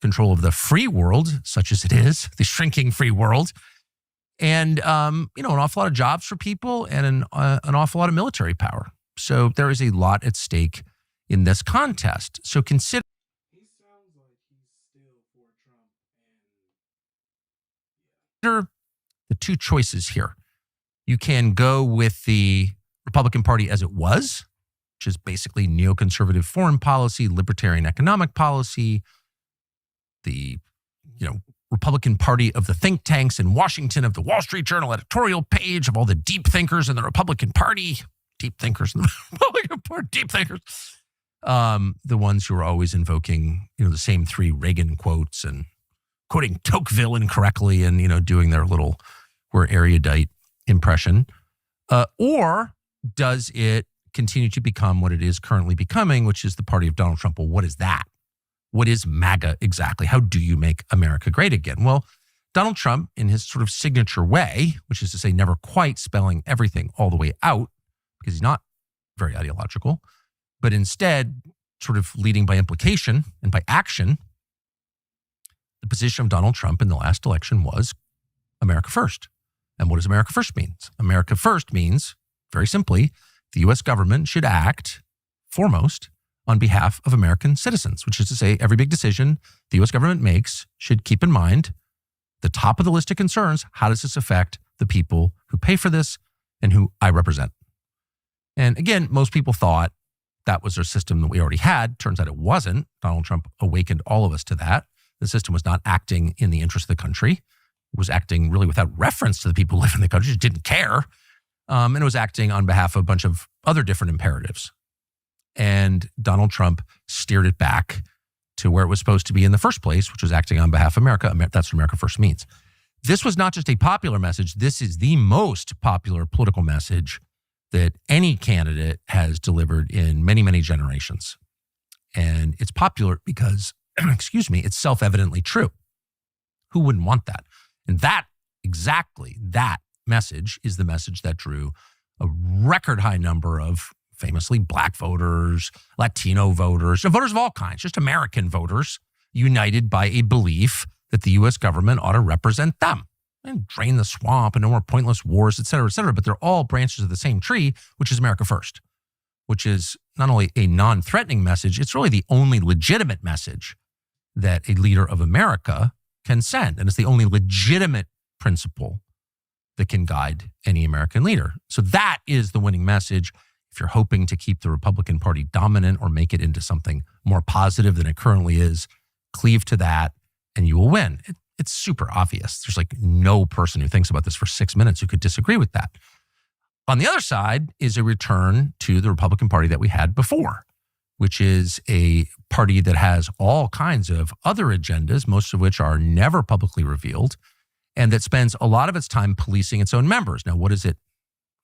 control of the free world, such as it is, the shrinking free world, and an awful lot of jobs for people and an awful lot of military power. So there is a lot at stake in this contest. So consider the two choices here. You can go with the Republican Party as it was, which is basically neoconservative foreign policy, libertarian economic policy, the Republican Party of the think tanks in Washington, of the Wall Street Journal editorial page, of all the deep thinkers in the Republican Party. Deep thinkers in the Republican Party, deep thinkers. The ones who are always invoking, the same three Reagan quotes and quoting Tocqueville incorrectly and, doing their little, we're erudite impression. Or does it continue to become what it is currently becoming, which is the party of Donald Trump? Well, what is that? What is MAGA exactly? How do you make America great again? Well, Donald Trump, in his sort of signature way, which is to say never quite spelling everything all the way out, because he's not very ideological, but instead sort of leading by implication and by action, the position of Donald Trump in the last election was America first. And what does America first mean? America first means, very simply, the U.S. government should act foremost on behalf of American citizens, which is to say every big decision the U.S. government makes should keep in mind the top of the list of concerns. How does this affect the people who pay for this and who I represent? And again, most people thought that was a system that we already had. Turns out it wasn't. Donald Trump awakened all of us to that. The system was not acting in the interest of the country. It was acting really without reference to the people who live in the country, just didn't care. And it was acting on behalf of a bunch of other different imperatives. And Donald Trump steered it back to where it was supposed to be in the first place, which was acting on behalf of America. That's what America first means. This was not just a popular message. This is the most popular political message that any candidate has delivered in many, many generations. And it's popular because, it's self-evidently true. Who wouldn't want that? And that message is the message that drew a record high number of famously Black voters, Latino voters, voters of all kinds, just American voters, united by a belief that the U.S. government ought to represent them and drain the swamp and no more pointless wars, et cetera, et cetera. But they're all branches of the same tree, which is America first, which is not only a non-threatening message, it's really the only legitimate message that a leader of America can send. And it's the only legitimate principle that can guide any American leader. So that is the winning message. If you're hoping to keep the Republican Party dominant or make it into something more positive than it currently is, cleave to that and you will win. It's super obvious. There's like no person who thinks about this for 6 minutes who could disagree with that. On the other side is a return to the Republican Party that we had before, which is a party that has all kinds of other agendas, most of which are never publicly revealed, and that spends a lot of its time policing its own members. Now, what does it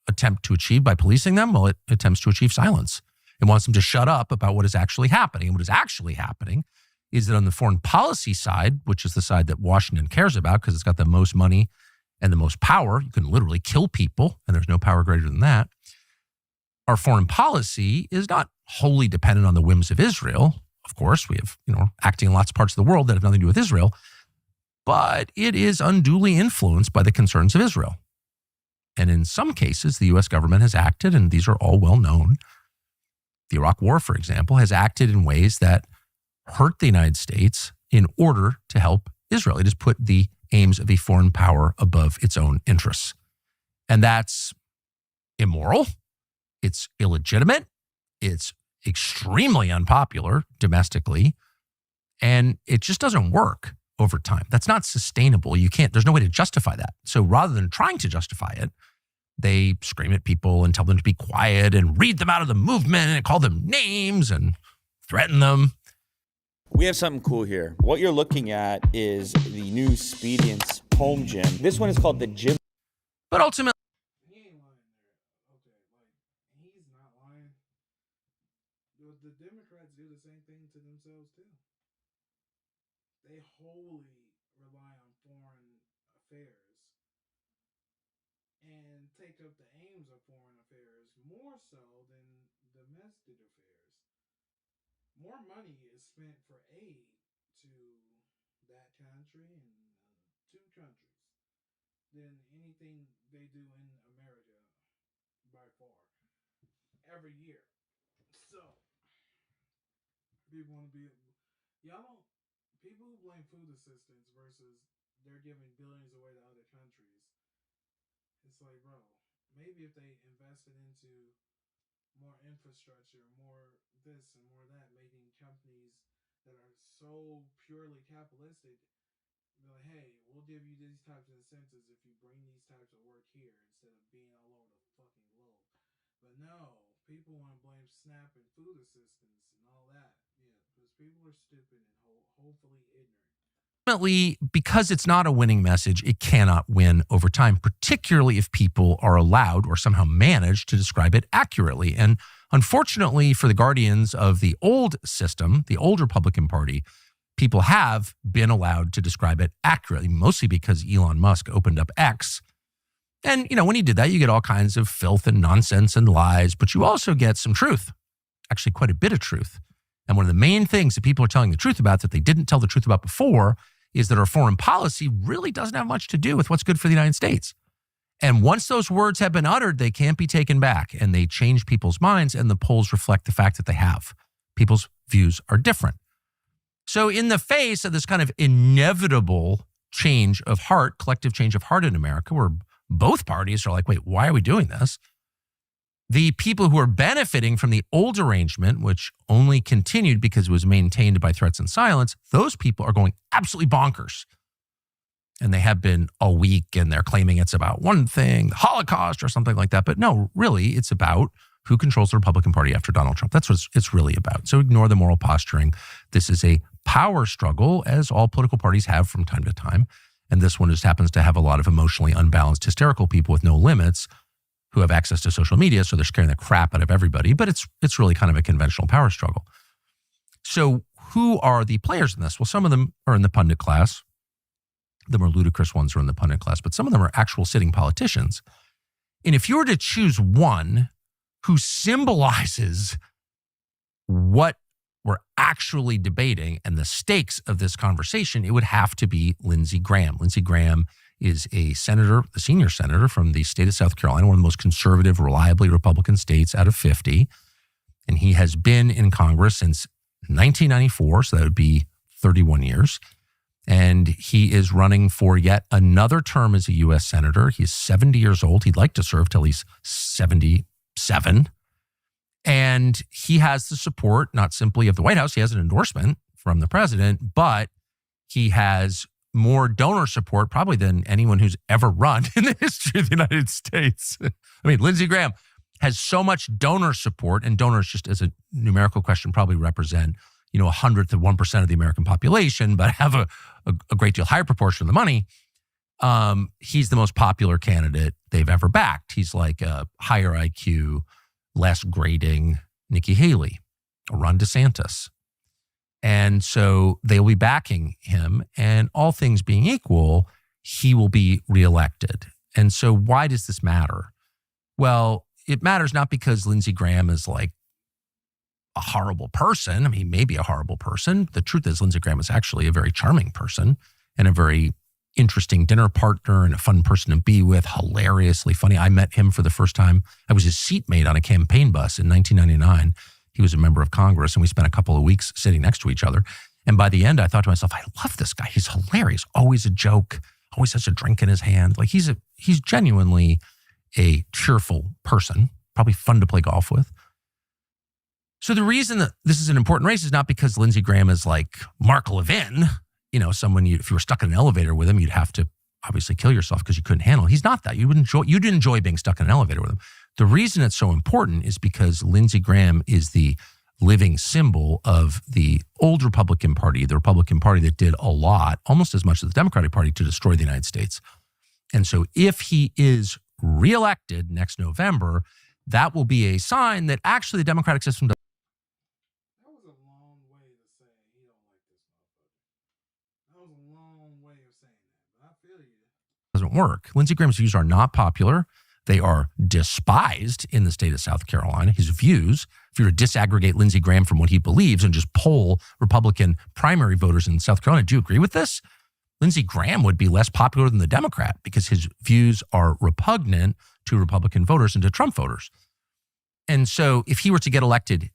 attempt to achieve by policing them? Well, it attempts to achieve silence. It wants them to shut up about what is actually happening. And what is actually happening is that on the foreign policy side, which is the side that Washington cares about because it's got the most money and the most power, you can literally kill people, and there's no power greater than that. Our foreign policy is not wholly dependent on the whims of Israel. Of course, we have, acting in lots of parts of the world that have nothing to do with Israel, but it is unduly influenced by the concerns of Israel. And in some cases, the U.S. government has acted, and these are all well known. The Iraq War, for example, has acted in ways that hurt the United States in order to help Israel. It has put the aims of a foreign power above its own interests. And that's immoral. It's illegitimate. It's extremely unpopular domestically. And it just doesn't work over time. That's not sustainable. There's no way to justify that. So rather than trying to justify it, they scream at people and tell them to be quiet and read them out of the movement and call them names and threaten them. We have something cool here. What you're looking at is the new Spediance home gym. This one is called the Gym. But ultimately, he ain't lying there. Okay, he's not lying. The Democrats do the same thing to themselves too. They wholly rely on foreign affairs and take up the aims of foreign affairs more so than domestic affairs. More money is spent for aid to that country and two countries than anything they do in America by far every year. So people want to be people who blame food assistance versus they're giving billions away to other countries. It's like, bro, maybe if they invested into more infrastructure, more this and more that, making companies that are so purely capitalistic, they're like, hey, we'll give you these types of incentives if you bring these types of work here instead of being all over the fucking globe. But no, people want to blame SNAP and food assistance and all that. Yeah, because people are stupid and hopefully ignorant. ultimately, because it's not a winning message, it cannot win over time, particularly if people are allowed or somehow manage to describe it accurately. And unfortunately for the guardians of the old system, the old Republican Party, people have been allowed to describe it accurately, mostly because Elon Musk opened up X. And, you know, when he did that, you get all kinds of filth and nonsense and lies, but you also get some truth, actually quite a bit of truth. And one of the main things that people are telling the truth about that they didn't tell the truth about before is that our foreign policy really doesn't have much to do with what's good for the United States. And once those words have been uttered, they can't be taken back, and they change people's minds, and the polls reflect the fact that they have. People's views are different. So in the face of this kind of inevitable change of heart, collective change of heart in America, where both parties are like, wait, why are we doing this? The people who are benefiting from the old arrangement, which only continued because it was maintained by threats and silence, those people are going absolutely bonkers. And they have been all week, and they're claiming it's about one thing, the Holocaust or something like that. But no, really, it's about who controls the Republican Party after Donald Trump. That's what it's really about. So ignore the moral posturing. This is a power struggle, as all political parties have from time to time. And this one just happens to have a lot of emotionally unbalanced, hysterical people with no limits who have access to social media, so they're scaring the crap out of everybody. But it's really kind of a conventional power struggle. So who are the players in this? Well, some of them are in the pundit class. The more ludicrous ones are in the pundit class, but some of them are actual sitting politicians. And if you were to choose one who symbolizes what we're actually debating and the stakes of this conversation, it would have to be Lindsey Graham. Lindsey Graham is a senator, the senior senator from the state of South Carolina, one of the most conservative, reliably Republican states out of 50. And he has been in Congress since 1994, so that would be 31 years. And he is running for yet another term as a U.S. senator. He's 70 years old. He'd like to serve till he's 77. And he has the support, not simply of the White House. He has an endorsement from the president, but he has more donor support probably than anyone who's ever run in the history of the United States. I mean, Lindsey Graham has so much donor support, and donors, just as a numerical question, probably represent, 100th of 1% of the American population, but have a great deal higher proportion of the money. he's the most popular candidate they've ever backed. He's like a higher IQ, less grading Nikki Haley or Ron DeSantis. And so they'll be backing him, and all things being equal, he will be reelected. And so why does this matter? Well, it matters not because Lindsey Graham is like a horrible person. I mean, he may be a horrible person. The truth is Lindsey Graham is actually a very charming person and a very interesting dinner partner and a fun person to be with, hilariously funny. I met him for the first time. I was his seatmate on a campaign bus in 1999. He was a member of Congress, and we spent a couple of weeks sitting next to each other. And by the end, I thought to myself, I love this guy. He's hilarious. Always a joke. Always has a drink in his hand. Like he's genuinely a cheerful person. Probably fun to play golf with. So the reason that this is an important race is not because Lindsey Graham is like Mark Levin, someone if you were stuck in an elevator with him, you'd have to obviously kill yourself because you couldn't handle it. He's not that. You'd enjoy being stuck in an elevator with him. The reason it's so important is because Lindsey Graham is the living symbol of the old Republican Party, the Republican Party that did a lot, almost as much as the Democratic Party, to destroy the United States. And so if he is reelected next November, that will be a sign that actually the democratic system doesn't. That was a long way to say he don't like this motherfucker. That was a long way of saying that, but I feel you. Doesn't work. Lindsey Graham's views are not popular. They are despised in the state of South Carolina. His views, if you were to disaggregate Lindsey Graham from what he believes and just poll Republican primary voters in South Carolina, do you agree with this? Lindsey Graham would be less popular than the Democrat because his views are repugnant to Republican voters and to Trump voters. And so if he were to get elected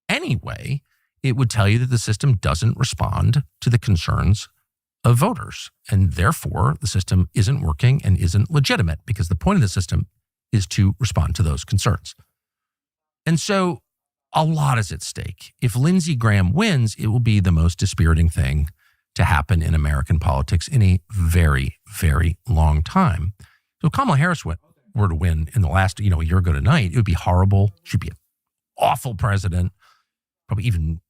anyway, it would tell you that the system doesn't respond to the concerns of voters. And therefore, the system isn't working and isn't legitimate because the point of the system is to respond to those concerns. And so a lot is at stake. If Lindsey Graham wins, it will be the most dispiriting thing to happen in American politics in a very, very long time. So if Kamala Harris were to win in the last, a year ago tonight, it would be horrible. She'd be an awful president, probably even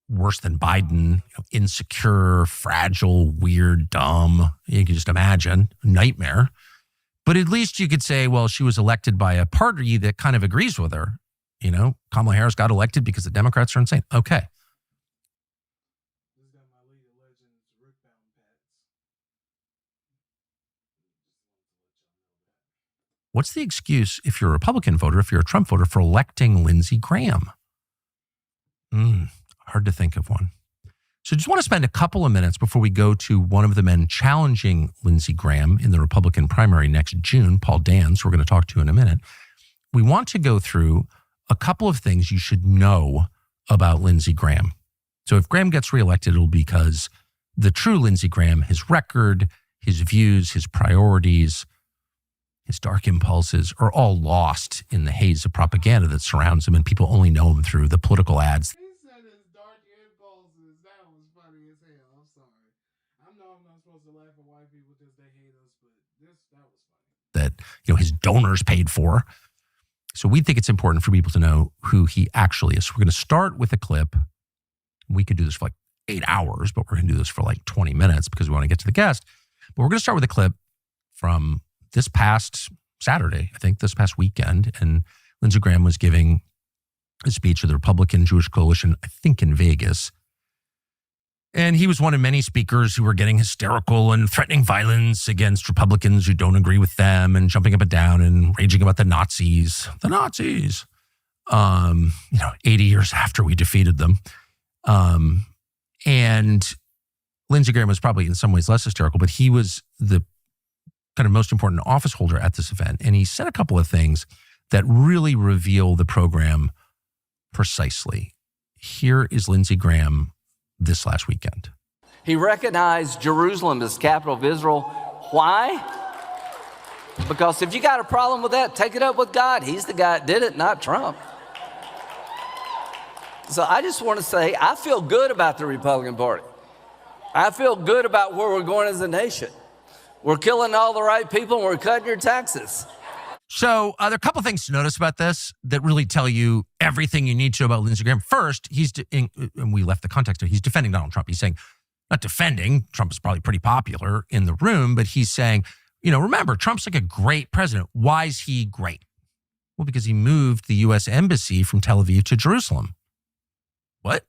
worse than Biden, insecure, fragile, weird, dumb. You can just imagine, nightmare. But at least you could say, well, she was elected by a party that kind of agrees with her. Kamala Harris got elected because the Democrats are insane. Okay. What's the excuse if you're a Republican voter, if you're a Trump voter, for electing Lindsey Graham? Hard to think of one. So just want to spend a couple of minutes before we go to one of the men challenging Lindsey Graham in the Republican primary next June, Paul Dans, who we're going to talk to in a minute. We want to go through a couple of things you should know about Lindsey Graham. So if Graham gets reelected, it'll be because the true Lindsey Graham, his record, his views, his priorities, his dark impulses are all lost in the haze of propaganda that surrounds him, and people only know him through the political ads. He said his dark impulses. That was funny as hell. I'm sorry. I know I'm not supposed to laugh at white people because they hate us, but that was funny. That his donors paid for. So we think it's important for people to know who he actually is. So we're going to start with a clip. We could do this for like 8 hours, but we're going to do this for like 20 minutes because we want to get to the guest. But we're going to start with a clip from this past Saturday, I think this past weekend. And Lindsey Graham was giving a speech to the Republican Jewish Coalition, I think in Vegas. And he was one of many speakers who were getting hysterical and threatening violence against Republicans who don't agree with them and jumping up and down and raging about the Nazis. The Nazis. 80 years after we defeated them. And Lindsey Graham was probably in some ways less hysterical, but he was the kind of most important office holder at this event. And he said a couple of things that really reveal the program precisely. Here is Lindsey Graham this last weekend. He recognized Jerusalem as the capital of Israel. Why? Because if you got a problem with that, take it up with God. He's the guy that did it, not Trump. So I just want to say, I feel good about the Republican Party. I feel good about where we're going as a nation. We're killing all the right people and we're cutting your taxes. So there are a couple of things to notice about this that really tell you everything you need to know about Lindsey Graham. First, and we left the context here, he's defending Donald Trump. He's saying, not defending. Trump is probably pretty popular in the room, but he's saying, remember, Trump's like a great president. Why is he great? Well, because he moved the U.S. embassy from Tel Aviv to Jerusalem. What?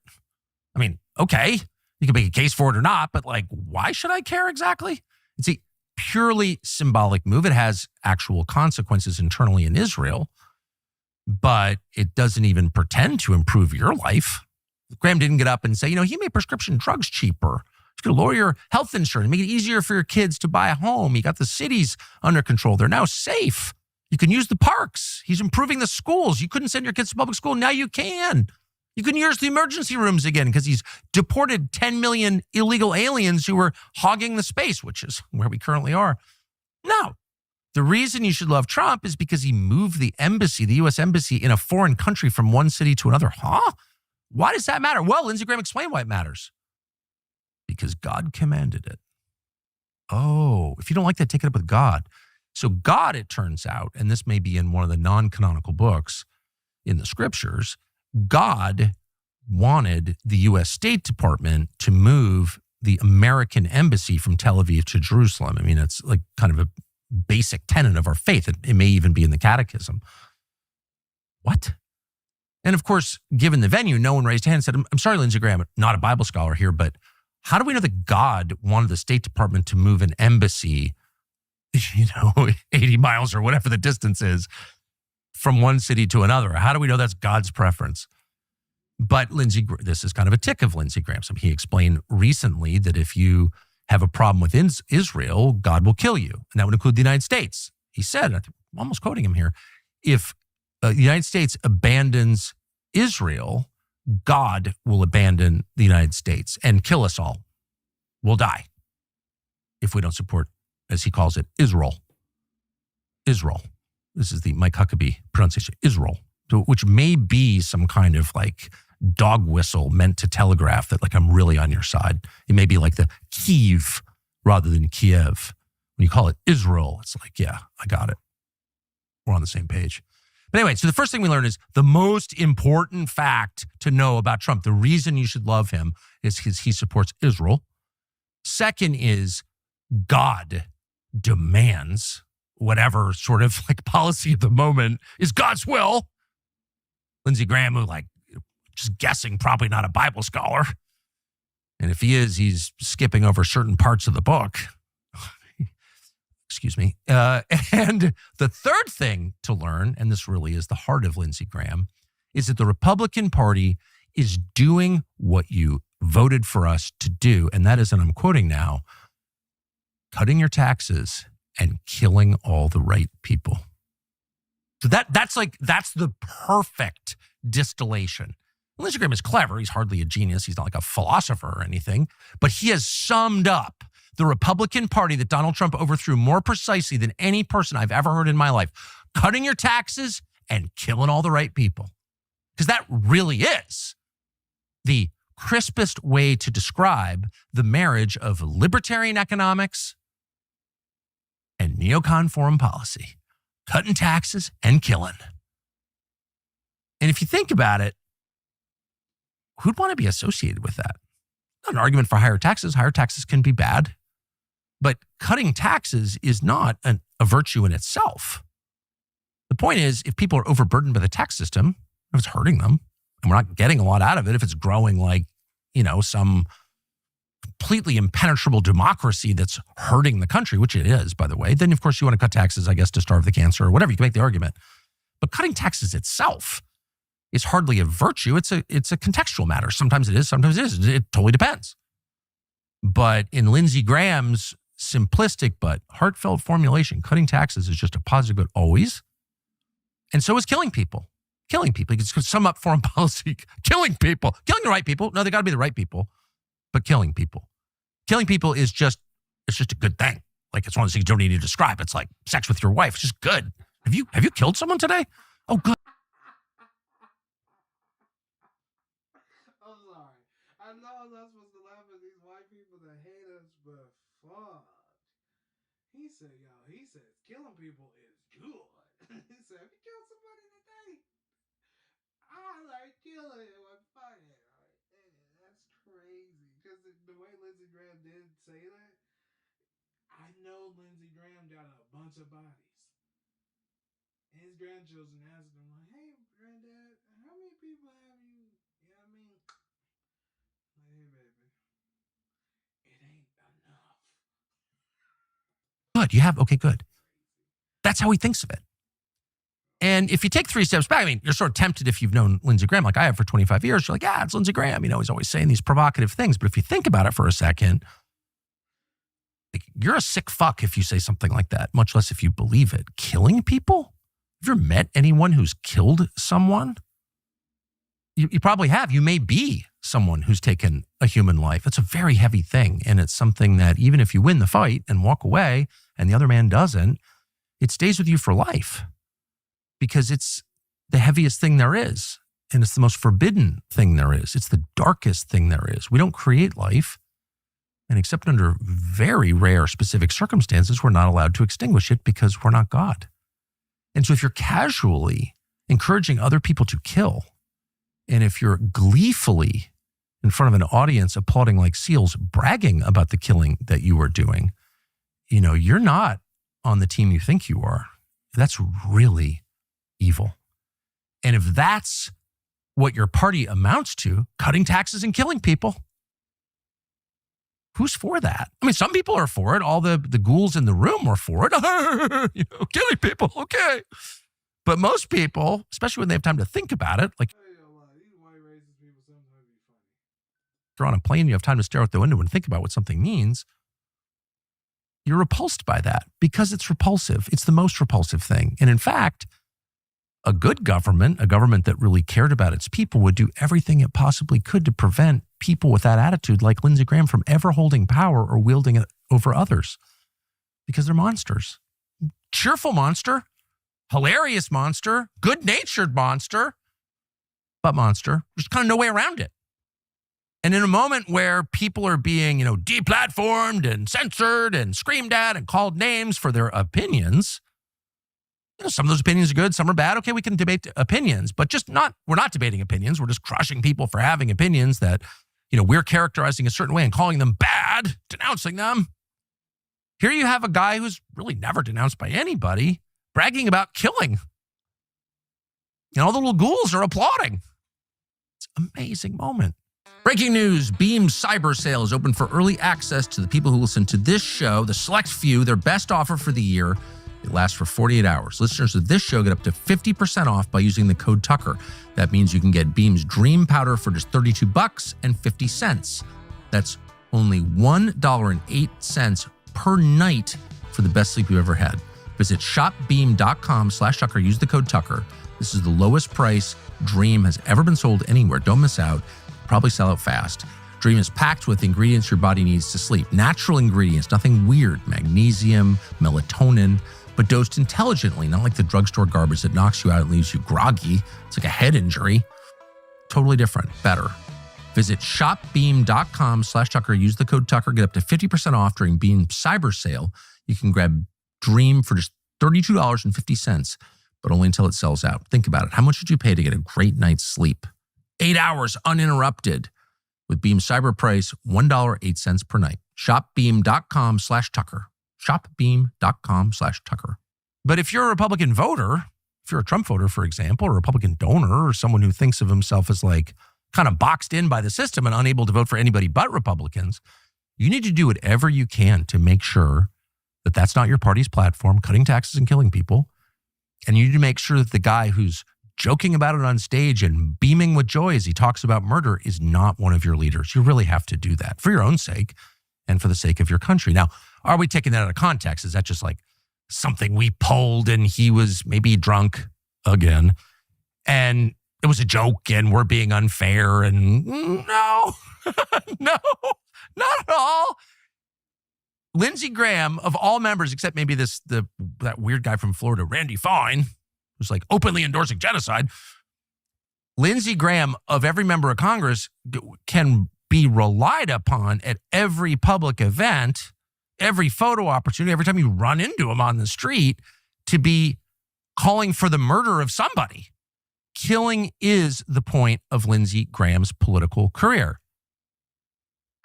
I mean, okay, you can make a case for it or not, but why should I care exactly? It's a purely symbolic move. It has actual consequences internally in Israel, but it doesn't even pretend to improve your life. Graham didn't get up and say, he made prescription drugs cheaper. He's going to lower your health insurance, make it easier for your kids to buy a home. He got the cities under control. They're now safe. You can use the parks. He's improving the schools. You couldn't send your kids to public school. Now you can. You can use the emergency rooms again because he's deported 10 million illegal aliens who were hogging the space, which is where we currently are. No. The reason you should love Trump is because he moved the embassy, the U.S. embassy, in a foreign country from one city to another. Huh? Why does that matter? Well, Lindsey Graham explained why it matters. Because God commanded it. Oh, if you don't like that, take it up with God. So God, it turns out, and this may be in one of the non-canonical books in the scriptures, God wanted the U.S. State Department to move the American embassy from Tel Aviv to Jerusalem. I mean, it's like kind of a basic tenet of our faith. It may even be in the catechism. What? And of course, given the venue, no one raised a hand and said, I'm sorry, Lindsey Graham, not a Bible scholar here, but how do we know that God wanted the State Department to move an embassy, 80 miles or whatever the distance is, from one city to another? How do we know that's God's preference? But this is kind of a tick of Lindsey Graham. So he explained recently that if you have a problem with Israel, God will kill you. And that would include the United States. He said, I'm almost quoting him here, if the United States abandons Israel, God will abandon the United States and kill us all. We'll die if we don't support, as he calls it, Israel. Israel. This is the Mike Huckabee pronunciation, Israel, which may be some kind of dog whistle meant to telegraph that I'm really on your side. It may be like the Kyiv rather than Kiev. When you call it Israel, it's yeah, I got it. We're on the same page. But anyway, so the first thing we learn is the most important fact to know about Trump. The reason you should love him is because he supports Israel. Second is God demands whatever sort of policy of the moment is God's will. Lindsey Graham, who just guessing, probably not a Bible scholar. And if he is, he's skipping over certain parts of the book. Excuse me. And the third thing to learn, and this really is the heart of Lindsey Graham, is that the Republican Party is doing what you voted for us to do. And that is, and I'm quoting now, cutting your taxes and killing all the right people. So that's the perfect distillation. Lindsey Graham is clever. He's hardly a genius. He's not like a philosopher or anything, but he has summed up the Republican Party that Donald Trump overthrew more precisely than any person I've ever heard in my life. Cutting your taxes and killing all the right people. Because that really is the crispest way to describe the marriage of libertarian economics and neocon foreign policy. Cutting taxes and killing. And if you think about it, who'd want to be associated with that? Not an argument for higher taxes. Higher taxes can be bad. But cutting taxes is not a virtue in itself. The point is, if people are overburdened by the tax system, if it's hurting them, and we're not getting a lot out of it, if it's growing some completely impenetrable democracy that's hurting the country, which it is, by the way, then of course you want to cut taxes, I guess, to starve the cancer or whatever. You can make the argument. But cutting taxes itself is hardly a virtue. It's a contextual matter. Sometimes it is, sometimes it isn't. It totally depends. But in Lindsey Graham's simplistic but heartfelt formulation, cutting taxes is just a positive good always. And so is killing people. Killing people. You can sum up foreign policy. Killing people. Killing the right people. No, they got to be the right people. But killing people. Killing people is just a good thing. It's one of those things you don't need to describe. It's like sex with your wife. It's just good. Have you killed someone today? Oh, good. I'm sorry. I know I'm not supposed to laugh at these white people that hate us, but fuck. He said, killing people is good. He said, if you kill somebody today, I like killing it. Fuck it. That's crazy. Because Lindsey Graham did say that, I know Lindsey Graham got a bunch of bodies. And his grandchildren asked him, like, hey, granddad, how many people have you? You know what I mean? Like, hey, baby, it ain't enough. Good. Okay, good. That's how he thinks of it. And if you take 3 steps back, I mean, you're sort of tempted if you've known Lindsey Graham, like I have for 25 years, you're like, yeah, it's Lindsey Graham. You know, he's always saying these provocative things. But if you think about it for a second, like, you're a sick fuck if you say something like that, much less if you believe it. Killing people? Have you ever met anyone who's killed someone? You probably have. You may be someone who's taken a human life. It's a very heavy thing. And it's something that even if you win the fight and walk away and the other man doesn't, it stays with you for life because it's the heaviest thing there is. And it's the most forbidden thing there is. It's the darkest thing there is. We don't create life. And except under very rare specific circumstances, we're not allowed to extinguish it because we're not God. And so if you're casually encouraging other people to kill, and if you're gleefully in front of an audience applauding like seals, bragging about the killing that you are doing, you know, you're not on the team you think you are. That's really evil. And if that's what your party amounts to, cutting taxes and killing people, who's for that? I mean, some people are for it. All the ghouls in the room are for it. You know, killing people, okay. But most people, especially when they have time to think about it, like you're on a plane, you have time to stare out the window and think about what something means, you're repulsed by that because it's repulsive. It's the most repulsive thing. And in fact, a good government, a government that really cared about its people, would do everything it possibly could to prevent people with that attitude like Lindsey Graham from ever holding power or wielding it over others because they're monsters. Cheerful monster, hilarious monster, good-natured monster, but monster. There's kind of no way around it. And in a moment where people are being, you know, deplatformed and censored and screamed at and called names for their opinions, you know, some of those opinions are good, some are bad. Okay, we can debate opinions, but we're not debating opinions. We're just crushing people for having opinions that, you know, we're characterizing a certain way and calling them bad, denouncing them. Here you have a guy who's really never denounced by anybody, bragging about killing. And all the little ghouls are applauding. It's an amazing moment. Breaking news, Beam Cyber Sale is open for early access to the people who listen to this show, the select few, their best offer for the year. It lasts for 48 hours. Listeners of this show get up to 50% off by using the code Tucker. That means you can get Beam's Dream Powder for just $32.50. That's only $1.08 per night for the best sleep you've ever had. Visit shopbeam.com/Tucker. Use the code Tucker. This is the lowest price Dream has ever been sold anywhere. Don't miss out. Probably sell out fast. Dream is packed with ingredients your body needs to sleep. Natural ingredients, nothing weird. Magnesium, melatonin, but dosed intelligently, not like the drugstore garbage that knocks you out and leaves you groggy. It's like a head injury. Totally different, better. Visit shopbeam.com/Tucker. Use the code Tucker. Get up to 50% off during Beam Cyber Sale. You can grab Dream for just $32.50, but only until it sells out. Think about it. How much would you pay to get a great night's sleep? 8 hours uninterrupted with Beam Cyber Price, $1.08 per night. Shopbeam.com/Tucker. Shopbeam.com/Tucker. But if you're a Republican voter, if you're a Trump voter, for example, or a Republican donor, or someone who thinks of himself as like kind of boxed in by the system and unable to vote for anybody but Republicans, you need to do whatever you can to make sure that that's not your party's platform, cutting taxes and killing people. And you need to make sure that the guy who's joking about it on stage and beaming with joy as he talks about murder is not one of your leaders. You really have to do that for your own sake and for the sake of your country. Now, are we taking that out of context? Is that just like something we polled and he was maybe drunk again and it was a joke and we're being unfair? And no, no, not at all. Lindsey Graham, of all members, except maybe that weird guy from Florida, Randy Fine, who's like openly endorsing genocide. Lindsey Graham, of every member of Congress, can be relied upon at every public event, every photo opportunity, every time you run into him on the street, to be calling for the murder of somebody. Killing is the point of Lindsey Graham's political career.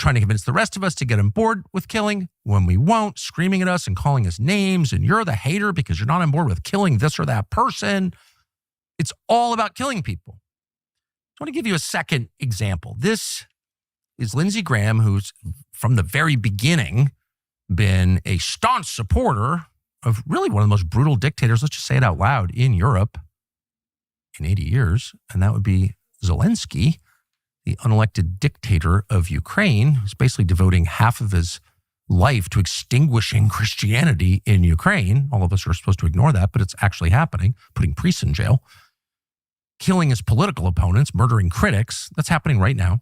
trying to convince the rest of us to get on board with killing when we won't, screaming at us and calling us names, and you're the hater because you're not on board with killing this or that person. It's all about killing people. I want to give you a second example. This is Lindsey Graham, who's from the very beginning been a staunch supporter of really one of the most brutal dictators, let's just say it out loud, in Europe in 80 years, and that would be Zelensky, the unelected dictator of Ukraine, who's basically devoting half of his life to extinguishing Christianity in Ukraine. All of us are supposed to ignore that, but it's actually happening, putting priests in jail, killing his political opponents, murdering critics. That's happening right now.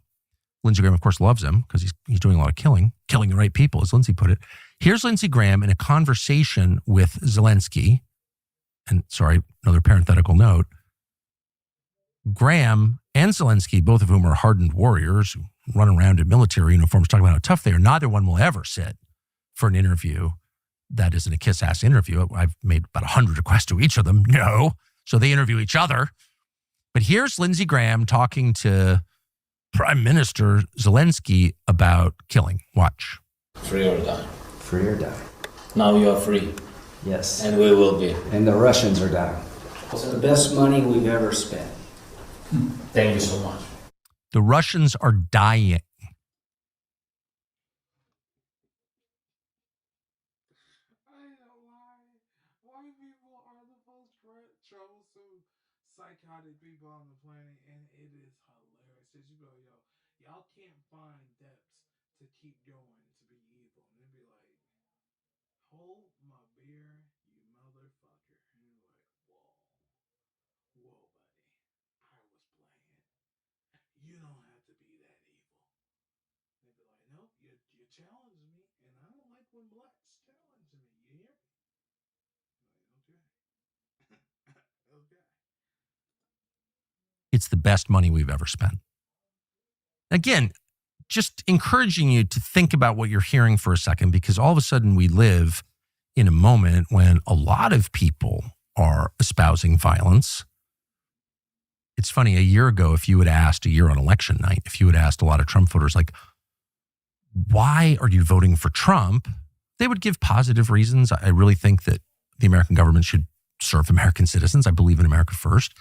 Lindsey Graham, of course, loves him because he's doing a lot of killing the right people, as Lindsey put it. Here's Lindsey Graham in a conversation with Zelensky. And sorry, another parenthetical note. Graham and Zelensky, both of whom are hardened warriors who run around in military uniforms talking about how tough they are, neither one will ever sit for an interview that isn't a kiss-ass interview. I've made about 100 requests to each of them. No. So they interview each other. But here's Lindsey Graham talking to Prime Minister Zelensky about killing. Watch. Free or die. Free or die. Now you are free. Yes. And we will be. And the Russians are down. It's the best money we've ever spent. Thank you so much. The Russians are dying. White people are the most troublesome, psychotic people on the planet, and it is hilarious. You go, y'all can't find depths to keep going to be evil. And they'd be like, hold my beer, you motherfucker. And you're like, whoa, buddy, I was playing. You don't have to be that evil. They'd be like, nope, you challenged me, and I don't like when blacks challenge me. You hear me? Okay. It's the best money we've ever spent. Again, just encouraging you to think about what you're hearing for a second, because all of a sudden we live in a moment when a lot of people are espousing violence. It's funny, a year ago, if you had asked, a year on election night, if you had asked a lot of Trump voters, like, why are you voting for Trump? They would give positive reasons. I really think that the American government should serve American citizens. I believe in America first.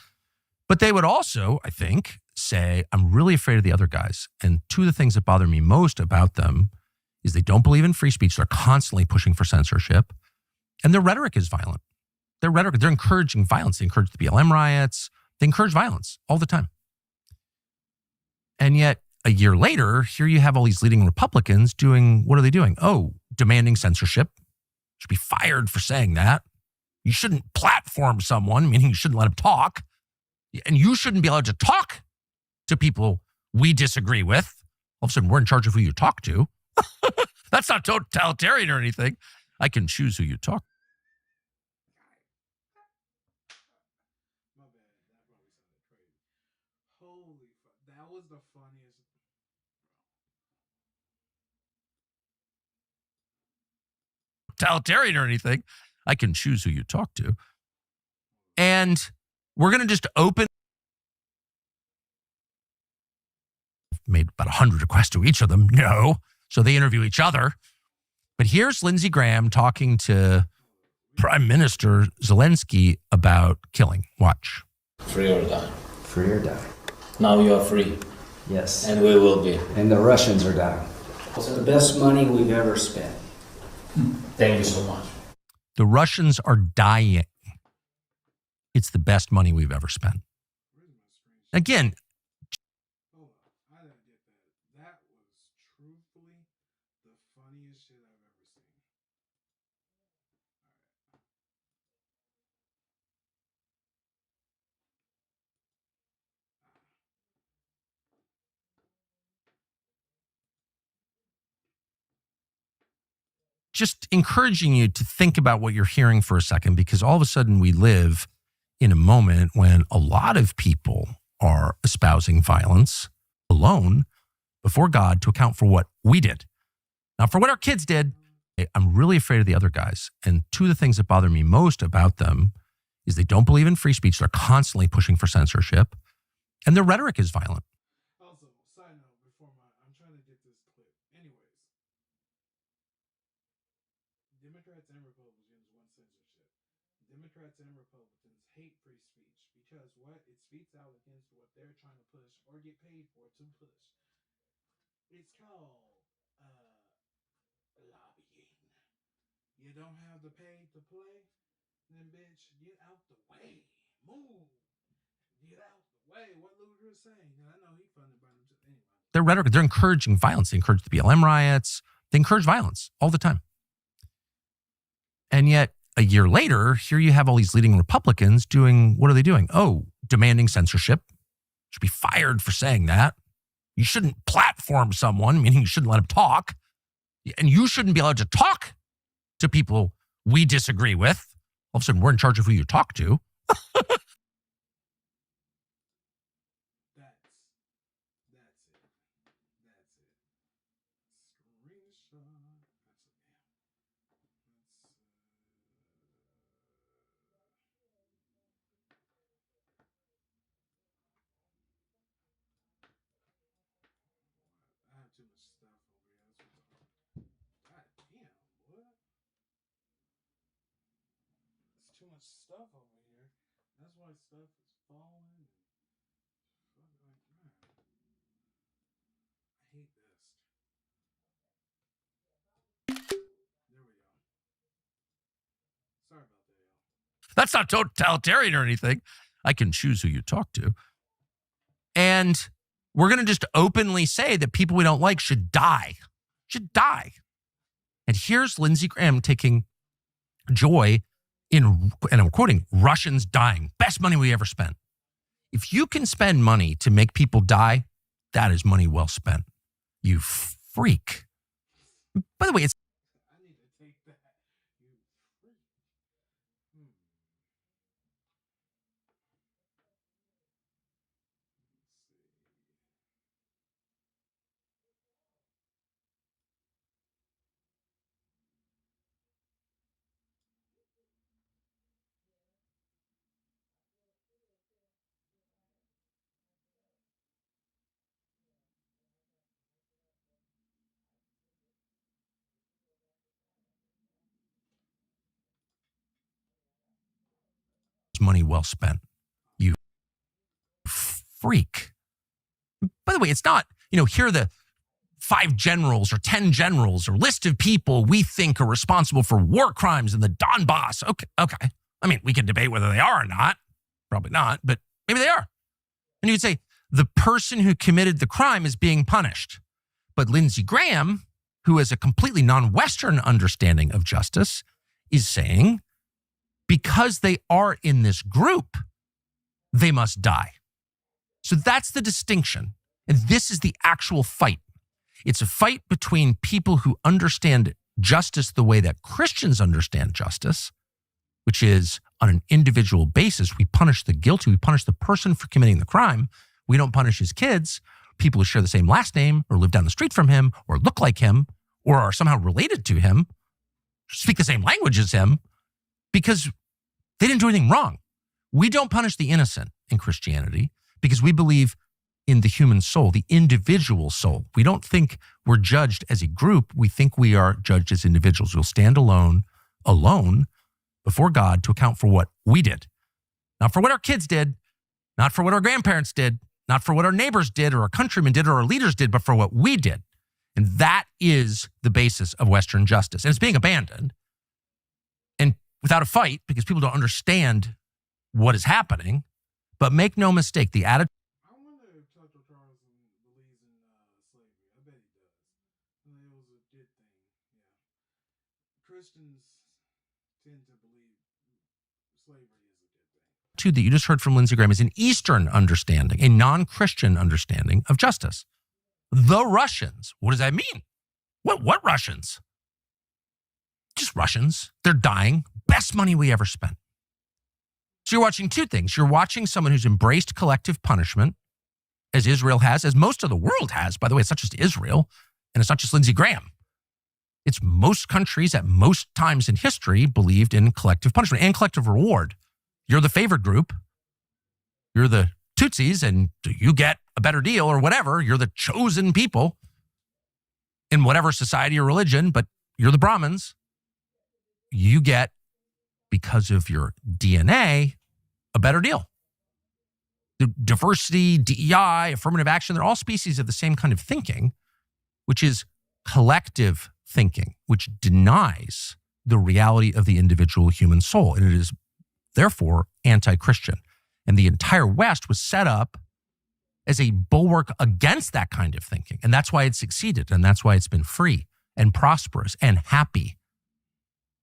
But they would also, I think, say, I'm really afraid of the other guys. And two of the things that bother me most about them is they don't believe in free speech. They're constantly pushing for censorship. And their rhetoric is violent. They're encouraging violence. They encourage the BLM riots. They encourage violence all the time. And yet, a year later, here you have all these leading Republicans doing, what are they doing? Oh, demanding censorship. Should be fired for saying that. You shouldn't platform someone, meaning you shouldn't let them talk. And you shouldn't be allowed to talk to people we disagree with. All of a sudden, we're in charge of who you talk to. That's not totalitarian or anything. I can choose who you talk to. Holy fuck. That was the funniest. Totalitarian or anything. I can choose who you talk to. And we're going to just open. Made about 100 requests to each of them. No. So they interview each other. But here's Lindsey Graham talking to Prime Minister Zelensky about killing. Watch. Free or die. Free or die. Now you are free. Yes. And we will be. And the Russians are down. It's the best money we've ever spent. Thank you so much. The Russians are dying. It's the best money we've ever spent. Again, Hold on. I didn't get that. That was truthfully the funniest shit I've ever seen. just encouraging you to think about what you're hearing for a second, because all of a sudden we live in a moment when a lot of people are espousing violence alone before God to account for what we did. Not for what our kids did. I'm really afraid of the other guys. And two of the things that bother me most about them is they don't believe in free speech. They're constantly pushing for censorship. And their rhetoric is violent. Also, side note, I'm trying to get this clip. Democrats and Republicans want censorship. Democrats and Republicans hate free speech because what? It speaks out against what they're trying to push or get paid for to push. It's called lobbying. You don't have the pay to play? Then bitch, get out the way. Move. Get out the way. What Ludwig saying? And I know he funded by himself. Anyway. Their rhetoric, they're encouraging violence. They encourage the BLM riots. They encourage violence all the time. And yet, a year later, here you have all these leading Republicans doing, what are they doing? Oh, demanding censorship. Should be fired for saying that. You shouldn't platform someone, meaning you shouldn't let them talk. And you shouldn't be allowed to talk to people we disagree with. All of a sudden, we're in charge of who you talk to. I have too much stuff over here. God damn, what? There's too much stuff over here. That's why stuff is falling. And like, man, I hate this. There we go. Sorry about that, y'all. That's not totalitarian or anything. I can choose who you talk to. And we're going to just openly say that people we don't like should die. Should die. And here's Lindsey Graham taking joy in, and I'm quoting, Russians dying. Best money we ever spent. If you can spend money to make people die, that is money well spent. You freak. By the way, it's I need to take that. You freak. money well spent. You freak. By the way, it's not, here are the 5 generals or 10 generals or list of people we think are responsible for war crimes in the Donbass. Okay. I mean, we can debate whether they are or not. Probably not, but maybe they are. And you'd say the person who committed the crime is being punished. But Lindsey Graham, who has a completely non-Western understanding of justice, is saying because they are in this group, they must die. So that's the distinction. And this is the actual fight. It's a fight between people who understand justice the way that Christians understand justice, which is on an individual basis. We punish the guilty. We punish the person for committing the crime. We don't punish his kids, people who share the same last name or live down the street from him or look like him or are somehow related to him, speak the same language as him, because they didn't do anything wrong. We don't punish the innocent in Christianity because we believe in the human soul, the individual soul. We don't think we're judged as a group. We think we are judged as individuals. We'll stand alone before God to account for what we did. Not for what our kids did, not for what our grandparents did, not for what our neighbors did or our countrymen did or our leaders did, but for what we did. And that is the basis of Western justice. And it's being abandoned. And without a fight, because people don't understand what is happening. But make no mistake, the attitude. I wonder if Tucker Carlson believes in slavery. I bet he does. It was a good thing. Yeah. Christians tend to believe slavery is a good thing. That you just heard from Lindsey Graham is an Eastern understanding, a non-Christian understanding of justice. The Russians. What does that mean? What Russians? Just Russians. They're dying. Best money we ever spent. So you're watching 2 things. You're watching someone who's embraced collective punishment, as Israel has, as most of the world has. By the way, it's not just Israel, and it's not just Lindsey Graham. It's most countries at most times in history believed in collective punishment and collective reward. You're the favored group. You're the Tutsis, and you get a better deal or whatever. You're the chosen people in whatever society or religion, but you're the Brahmins. you get, because of your DNA, a better deal. The diversity, DEI, affirmative action, they're all species of the same kind of thinking, which is collective thinking, which denies the reality of the individual human soul. And it is therefore anti-Christian. And the entire West was set up as a bulwark against that kind of thinking. And that's why it succeeded. And that's why it's been free and prosperous and happy.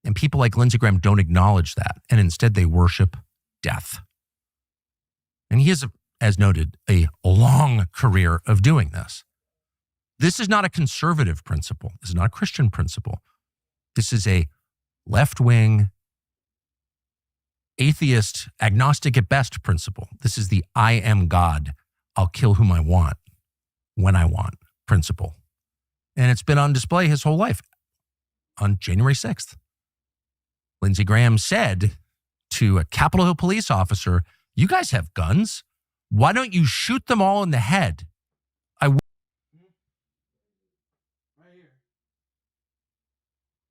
And people like Lindsey Graham don't acknowledge that. And instead they worship death. And he has, as noted, a long career of doing this. This is not a conservative principle. This is not a Christian principle. This is a left-wing, atheist, agnostic at best principle. This is the I am God. I'll kill whom I want, when I want principle. And it's been on display his whole life. On January 6th, Lindsey Graham said to a Capitol Hill police officer, "You guys have guns. Why don't you shoot them all in the head?" Right here.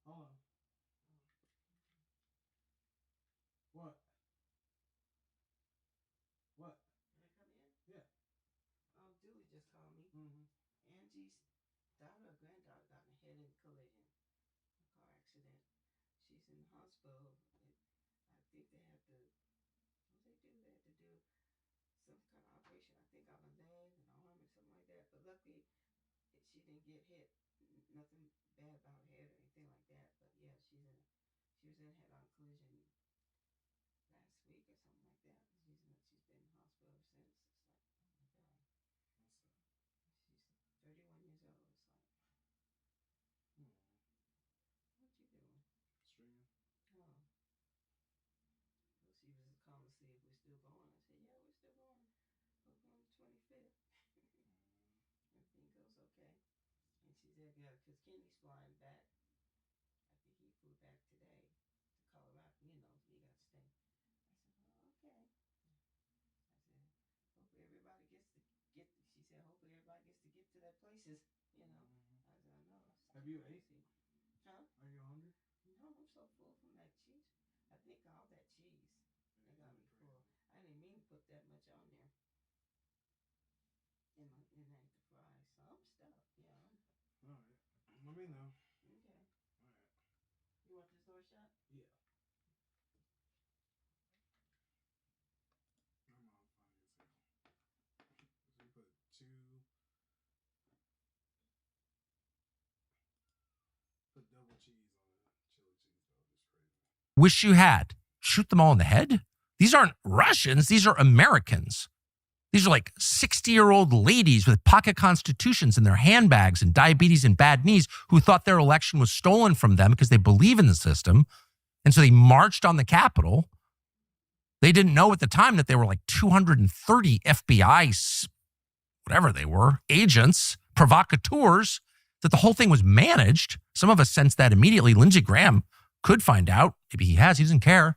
Hold on. What? What? Can I come in? Yeah. Julie just called me. Angie's daughter or granddaughter got in a head-on collision, a car accident. She's in the hospital. I think they had to. What they do? They had to do some kind of operation. I think on a leg, an arm, or something like that. But luckily, she didn't get hit. Nothing bad about her head or anything like that. But yeah, she was in a head-on collision last week or something like that. She's been in the hospital ever since. It's like, oh my God. She's 31 years old. It's like, what you doing? Streaming. Oh. So she was calling to see if we're still going. I said, yeah, we're still going. We're going the 25th. Everything goes okay. And she said, yeah, because Kenny's flying back. I think he flew back today to Colorado. You know, you got to stay. I said, oh, okay. I said, hopefully everybody gets to get. She said, hopefully everybody gets to get to their places. You know. I said, I know. Have you ate? Huh? Are you hungry? No, I'm so full from that cheese. I think all that cheese. They got me full. I didn't mean to put that much on there. And I ate the fries. So I'm stuffed. Yeah. All right. Let me know. Okay. All right. You want this door shut? Yeah. I'm all funny as hell. So we put double cheese on a chili cheese dog. It's crazy. Wish you had. Shoot them all in the head? These aren't Russians. These are Americans. These are like 60-year-old ladies with pocket constitutions in their handbags and diabetes and bad knees who thought their election was stolen from them because they believe in the system. And so they marched on the Capitol. They didn't know at the time that there were like 230 FBI, whatever they were, agents, provocateurs, that the whole thing was managed. Some of us sensed that immediately. Lindsey Graham could find out. Maybe he has. He doesn't care.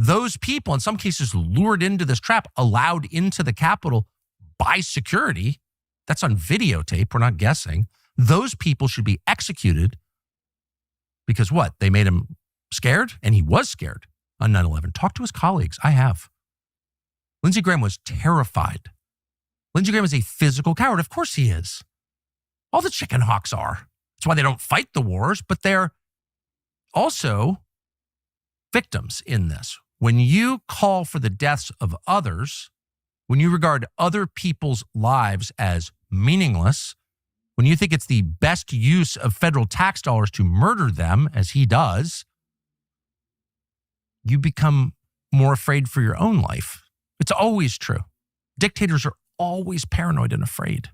Those people, in some cases, lured into this trap, allowed into the Capitol by security. That's on videotape. We're not guessing. Those people should be executed because what? They made him scared, and he was scared on 9/11. Talk to his colleagues. I have. Lindsey Graham was terrified. Lindsey Graham is a physical coward. Of course he is. All the chicken hawks are. That's why they don't fight the wars, but they're also victims in this. When you call for the deaths of others, when you regard other people's lives as meaningless, when you think it's the best use of federal tax dollars to murder them, as he does, you become more afraid for your own life. It's always true. Dictators are always paranoid and afraid.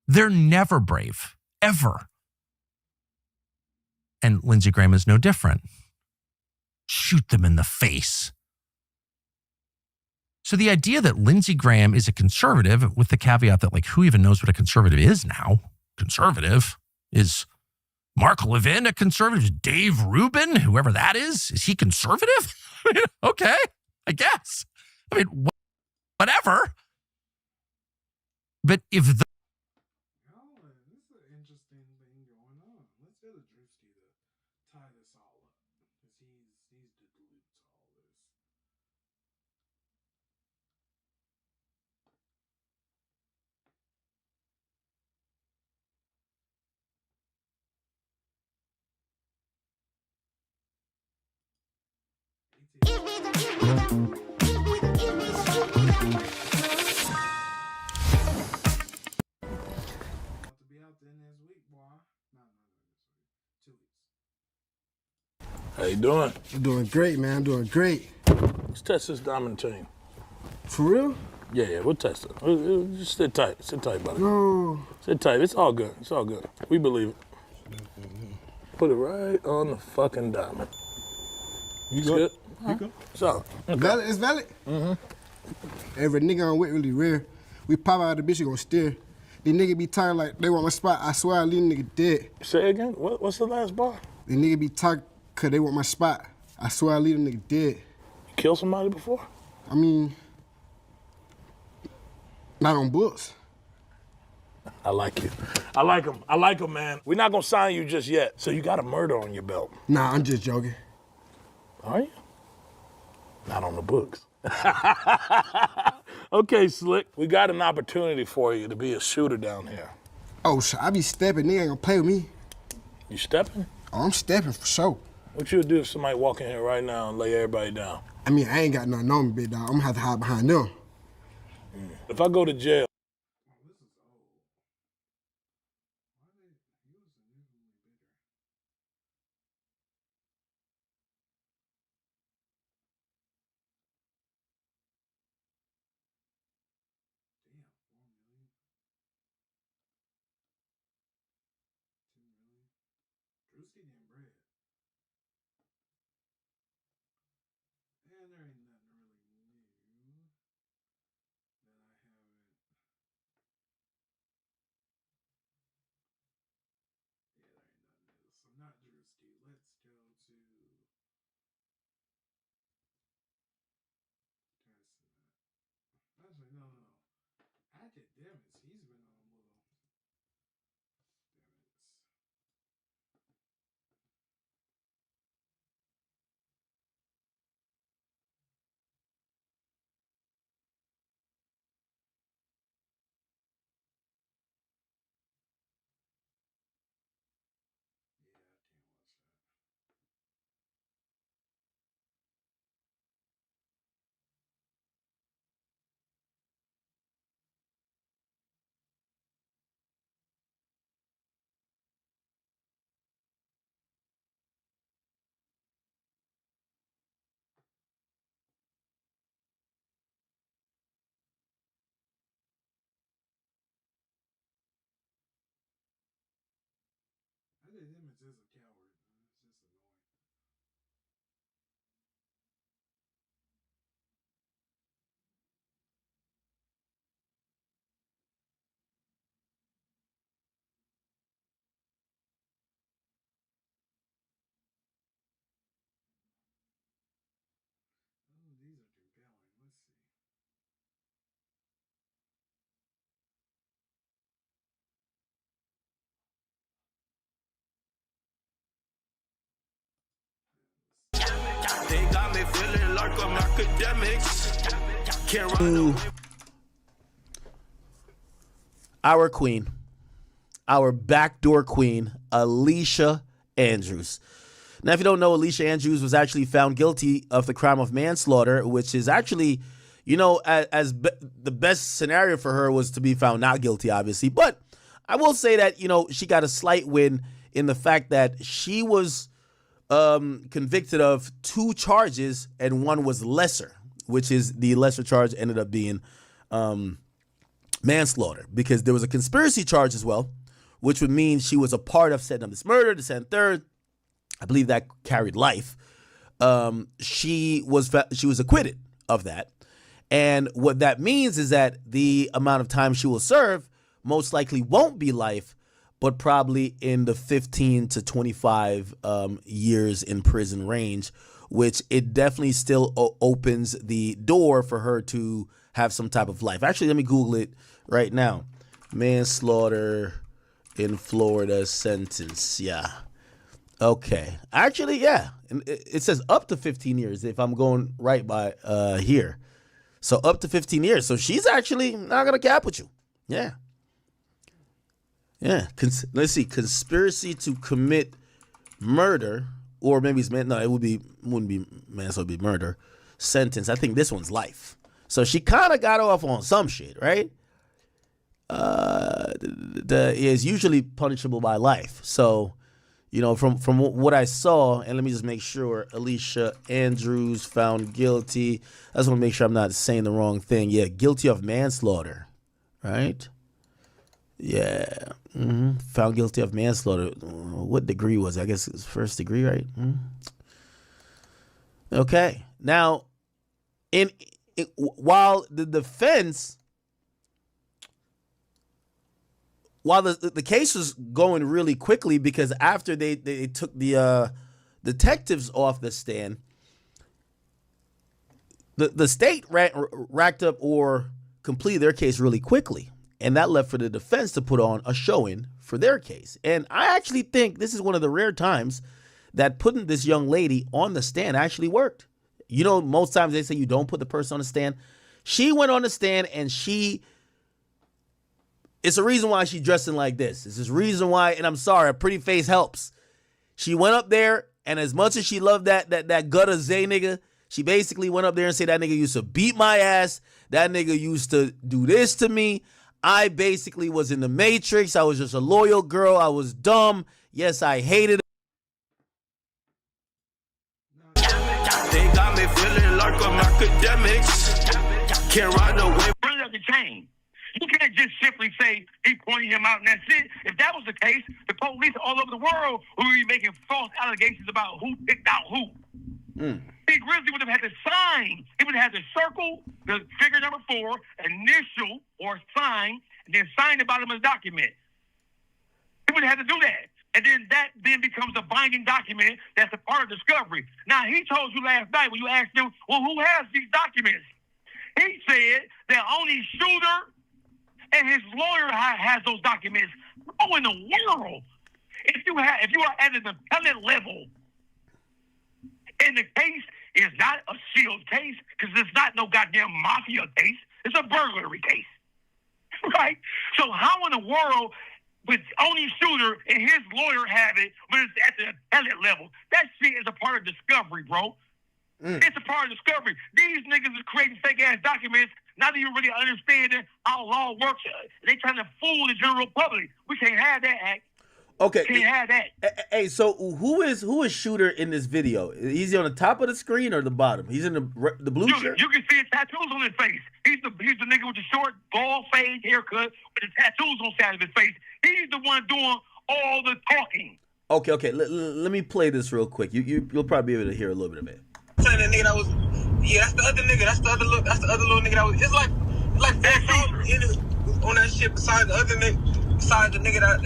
They're never brave, ever. And Lindsey Graham is no different. Shoot them in the face. So the idea that Lindsey Graham is a conservative, with the caveat that, like, who even knows what a conservative is now? Conservative? Is Mark Levin a conservative? Is Dave Rubin, whoever that is he conservative? Okay, I guess. I mean, whatever. But if the... This is an interesting thing going on. Let's hit a drifty to tie this all up. he's deluded to all this. About to be out there next week, boy. No, this week. 2 weeks. How you doing? I'm doing great, man. I'm doing great. Let's test this diamond chain. For real? Yeah, we'll test it. Just sit tight, buddy. No. Sit tight. It's all good. It's all good. We believe it. Put it right on the fucking diamond. You It's go. good? You go. So, Valid? It's valid? Mm-hmm. Every nigga on wit really rare. We pop out of the bitch, you gon' steer. These nigga be talking like they want my spot. I swear I leave nigga dead. Say again? What's the last bar? The nigga be talking cause they want my spot. I swear I leave them nigga dead. You killed somebody before? I mean, not on books. I like you. I like him. I like him, man. We're not gonna sign you just yet. So you got a murder on your belt. Nah, I'm just joking. Are you? Not on the books. Okay, Slick. We got an opportunity for you to be a shooter down here. Oh, so I be stepping. Nigga ain't gonna play with me. You stepping? Oh, I'm stepping for sure. What you would do if somebody walk in here right now and lay everybody down? I mean, I ain't got nothing on me, big dog. I'm gonna have to hide behind them. If I go to jail, Drewski getting bread. And there ain't nothing really new that I haven't. Yeah, there ain't nothing new. So not Drewski. Let's go to Actually, no. Academics. He's been on a little. Academics is a coward. It's just annoying. Oh, these are compelling. Let's see. They got me feeling like I'm academics. Our queen, our backdoor queen, Alicia Andrews. Now, if you don't know, Alicia Andrews was actually found guilty of the crime of manslaughter, which is actually, the best scenario for her was to be found not guilty, obviously. But I will say that, she got a slight win in the fact that she was convicted of 2 charges and one was lesser, which is the lesser charge ended up being manslaughter, because there was a conspiracy charge as well, which would mean she was a part of setting up this murder, the second, third. I believe that carried life. She was acquitted of that. And what that means is that the amount of time she will serve most likely won't be life, but probably in the 15 to 25 years in prison range, which it definitely still opens the door for her to have some type of life. Actually, let me Google it right now. Manslaughter in Florida sentence. Yeah. Okay. Actually, yeah. It says up to 15 years if I'm going right by here. So up to 15 years. So she's actually not going to cap with you. Yeah. Yeah. Let's see. Conspiracy to commit murder, or maybe it's no, it wouldn't be manslaughter, it would be murder. Sentence. I think this one's life. So she kind of got off on some shit, right? Is usually punishable by life. So, you know, from what I saw, and let me just make sure, Alicia Andrews found guilty. I just want to make sure I'm not saying the wrong thing. Yeah, guilty of manslaughter, right? Yeah, found guilty of manslaughter. What degree was it? I guess it was first degree, right? Okay. Now, while the defense, while the case was going really quickly, because after they took the detectives off the stand, the state racked up or completed their case really quickly. And that left for the defense to put on a showing for their case. And I actually think this is one of the rare times that putting this young lady on the stand actually worked. You know, most times they say you don't put the person on the stand. She went on the stand, and it's a reason why she's dressing like this. It's this reason why, and I'm sorry, a pretty face helps. She went up there, and as much as she loved that gutter Zay nigga, she basically went up there and said that nigga used to beat my ass. That nigga used to do this to me. I basically was in the Matrix. I was just a loyal girl. I was dumb. Yes, I hated it. They got me feeling like I'm academics. Can't ride no way. Bring up the chain. You can't just simply say he pointed him out and that's it. If that was the case, the police all over the world would be making false allegations about who picked out who. Big Grizzly would have had to sign. He would have had to circle the figure number 4, initial or sign, and then sign the bottom of the document. He would have had to do that. And then that becomes a binding document that's a part of discovery. Now, he told you last night when you asked him, well, who has these documents? He said that only Shooter and his lawyer has those documents. Oh, in the world. If you are at an appellate level, and the case is not a sealed case, because it's not no goddamn mafia case, it's a burglary case. Right? So how in the world would only Shooter and his lawyer have it when it's at the appellate level? That shit is a part of discovery, bro. It's a part of discovery. These niggas are creating fake-ass documents, not even really understanding how law works. They trying to fool the general public. We can't have that act. Okay. Can't have that. Hey, so who is Shooter in this video? Is he on the top of the screen or the bottom? He's in the blue shirt? You can see his tattoos on his face. He's the nigga with the short, bald fade haircut with the tattoos on the side of his face. He's the one doing all the talking. Okay. Let me play this real quick. You'll probably be able to hear a little bit of it. That nigga that was, that's the other nigga. That's the other little nigga that was. It's like that on that shit. Besides the other nigga, besides the nigga that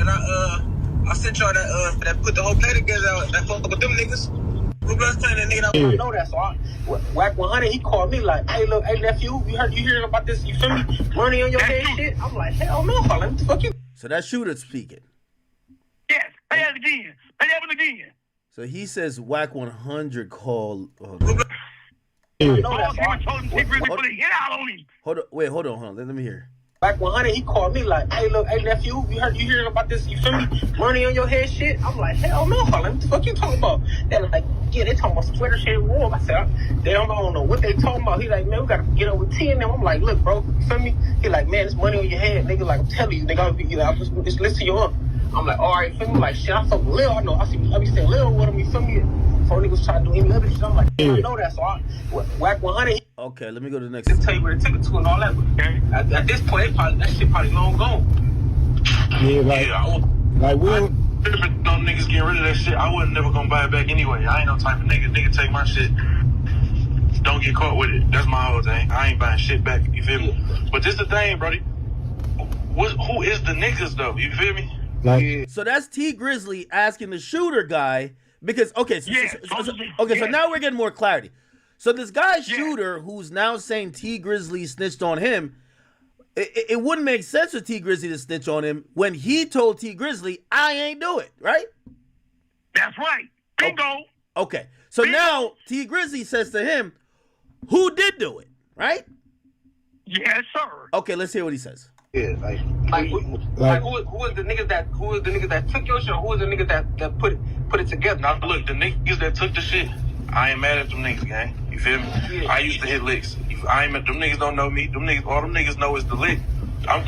I sent y'all that put the whole play together. That fuck with them niggas. Blue Bloods playing that nigga. I know that. So Whack 100, he called me like, hey look, hey nephew, you hearing about this? You feel me? Money on your head, shit. I'm like, hell no, what the fuck you? So that Shooter speaking. Yes, pay that again. Pay that one again. So he says Whack 100 called. Hold on. Let me hear. Whack 100, he called me like, hey look, hey nephew, you hearing about this? You feel me? Money on your head, shit. I'm like, hell no, what the fuck you talking about? They're like, yeah, they talking about some Twitter shit wrong. I said, I don't know what they talking about. He like, man, we gotta get up with T and them. I'm like, look, bro, you feel me? He like, man, it's money on your head, nigga. Like, I'm telling you, nigga, I'll just listen to you up. I'm like, all right, feel me? Like, shit, I fuck with Lil. I know, I be saying Lil with him, you feel me? Before niggas try to do any other shit, I'm like, I know that. So Whack 100. Okay, let me go to the next. Just tell you where they took it to and all that. But at this point, that shit probably long gone. Yeah, like we don't. Them niggas getting rid of that shit. I wasn't never gonna buy it back anyway. I ain't no type of nigga. Nigga take my shit. Don't get caught with it. That's my whole thing. I ain't buying shit back. You feel me? But this the thing, brody. Who is the niggas though? You feel me? So that's T Grizzly asking the Shooter guy because so now we're getting more clarity. So this guy Shooter who's now saying T Grizzly snitched on him, it wouldn't make sense for T Grizzly to snitch on him when he told T Grizzly I ain't do it, right? That's right. Bingo. Okay. So now T Grizzly says to him, who did do it, right? Yes, sir. Okay, let's hear what he says. Yeah, like who was the niggas that took your shit? Who was the niggas that put it together? Now look, the niggas that took the shit, I ain't mad at them niggas, gang. You feel me? Yeah. I used to hit licks. I ain't them niggas don't know me. All them niggas know is the lick. I'm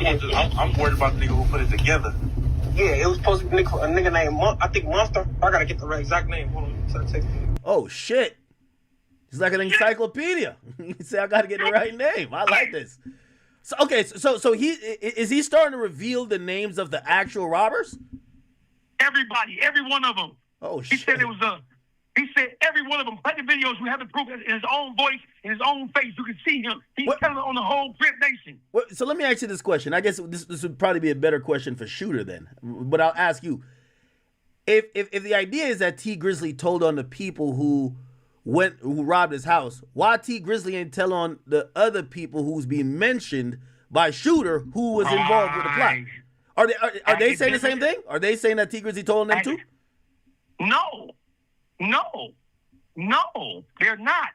worried about the nigga who put it together. Yeah, it was supposed to be a nigga named I think Monster. I gotta get the right exact name. Hold on, oh shit. He's like an encyclopedia. He said I gotta get the right name. I like this. So okay, so he starting to reveal the names of the actual robbers? Everybody, every one of them. Oh shit. He said it was he said every one of them. Play the videos. We have the proof in his own voice, in his own face. You can see him. He's telling it on the whole Crip Nation. So let me ask you this question. I guess this would probably be a better question for Shooter then. But I'll ask you. If the idea is that T Grizzly told on the people who robbed his house, why T Grizzly ain't tell on the other people who's being mentioned by Shooter who was involved with the plot? Are they saying the same thing? Are they saying that T Grizzly told on them too? No, they're not.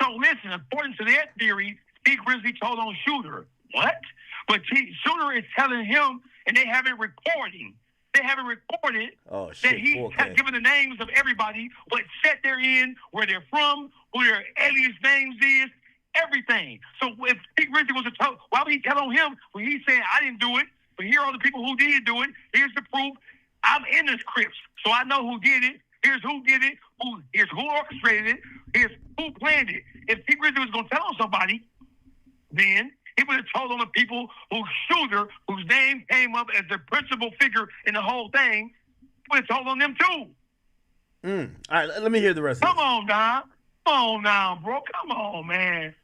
So listen, according to their theory, T Grizzly told on Shooter. What? But Shooter is telling him, and they have it recording. They haven't recorded that he has given the names of everybody, what set they're in, where they're from, who their alias names is, everything. So if T Grizzly was to tell, why would he tell on him when he's saying, I didn't do it, but here are the people who did do it. Here's the proof. I'm in this Crips, so I know who did it. Here's who did it. Here's who orchestrated it. Here's who planned it. If T Grizzly was going to tell on somebody, then he would have told on the people Shooter, whose name came up as the principal figure in the whole thing, would have told on them too. All right, let me hear the rest of it. Come on, Don. Come on now, bro. Come on, man.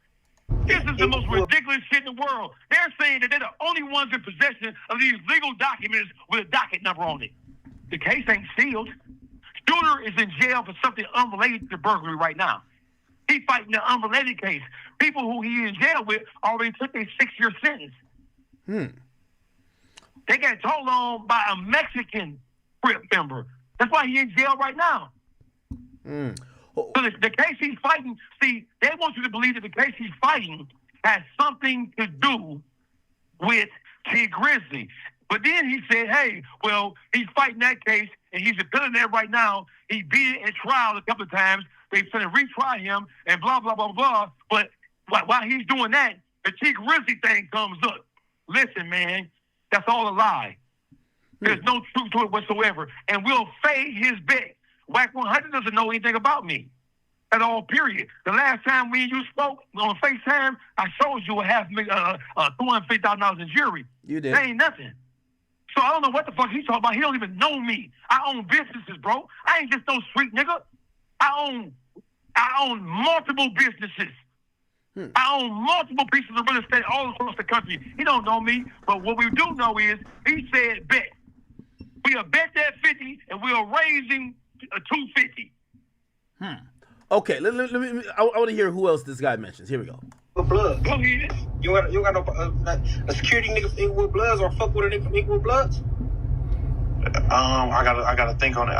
This is the most ridiculous shit in the world. They're saying that they're the only ones in possession of these legal documents with a docket number on it. The case ain't sealed. Shooter is in jail for something unrelated to burglary right now. He's fighting the unrelated case. People who he in jail with already took a 6-year sentence. They got told on by a Mexican Crip member. That's why he's in jail right now. So the case he's fighting, see, they want you to believe that the case he's fighting has something to do with T Grizzly. But then he said, hey, well, he's fighting that case, and he's appealing that right now. He beat it at trial a couple of times. They're going to retry him and blah, blah, blah, blah. But while he's doing that, the T Grizzly thing comes up. Listen, man, that's all a lie. There's no truth to it whatsoever. And we'll fade his bet. Whack 100 doesn't know anything about me at all, period. The last time we and you spoke on FaceTime, I showed you $250,000 in jewelry. You did. That ain't nothing. So I don't know what the fuck he's talking about. He don't even know me. I own businesses, bro. I ain't just no street nigga. I own multiple businesses. I own multiple pieces of real estate all across the country. He don't know me, but what we do know is he said bet. We'll bet that 50 and we'll raise him a 250. Okay, let me. I want to hear who else this guy mentions. Here we go. Blood. Go ahead. You got no a security nigga from Inglewood Bloods or fuck with a nigga from Inglewood Bloods? I gotta think on it.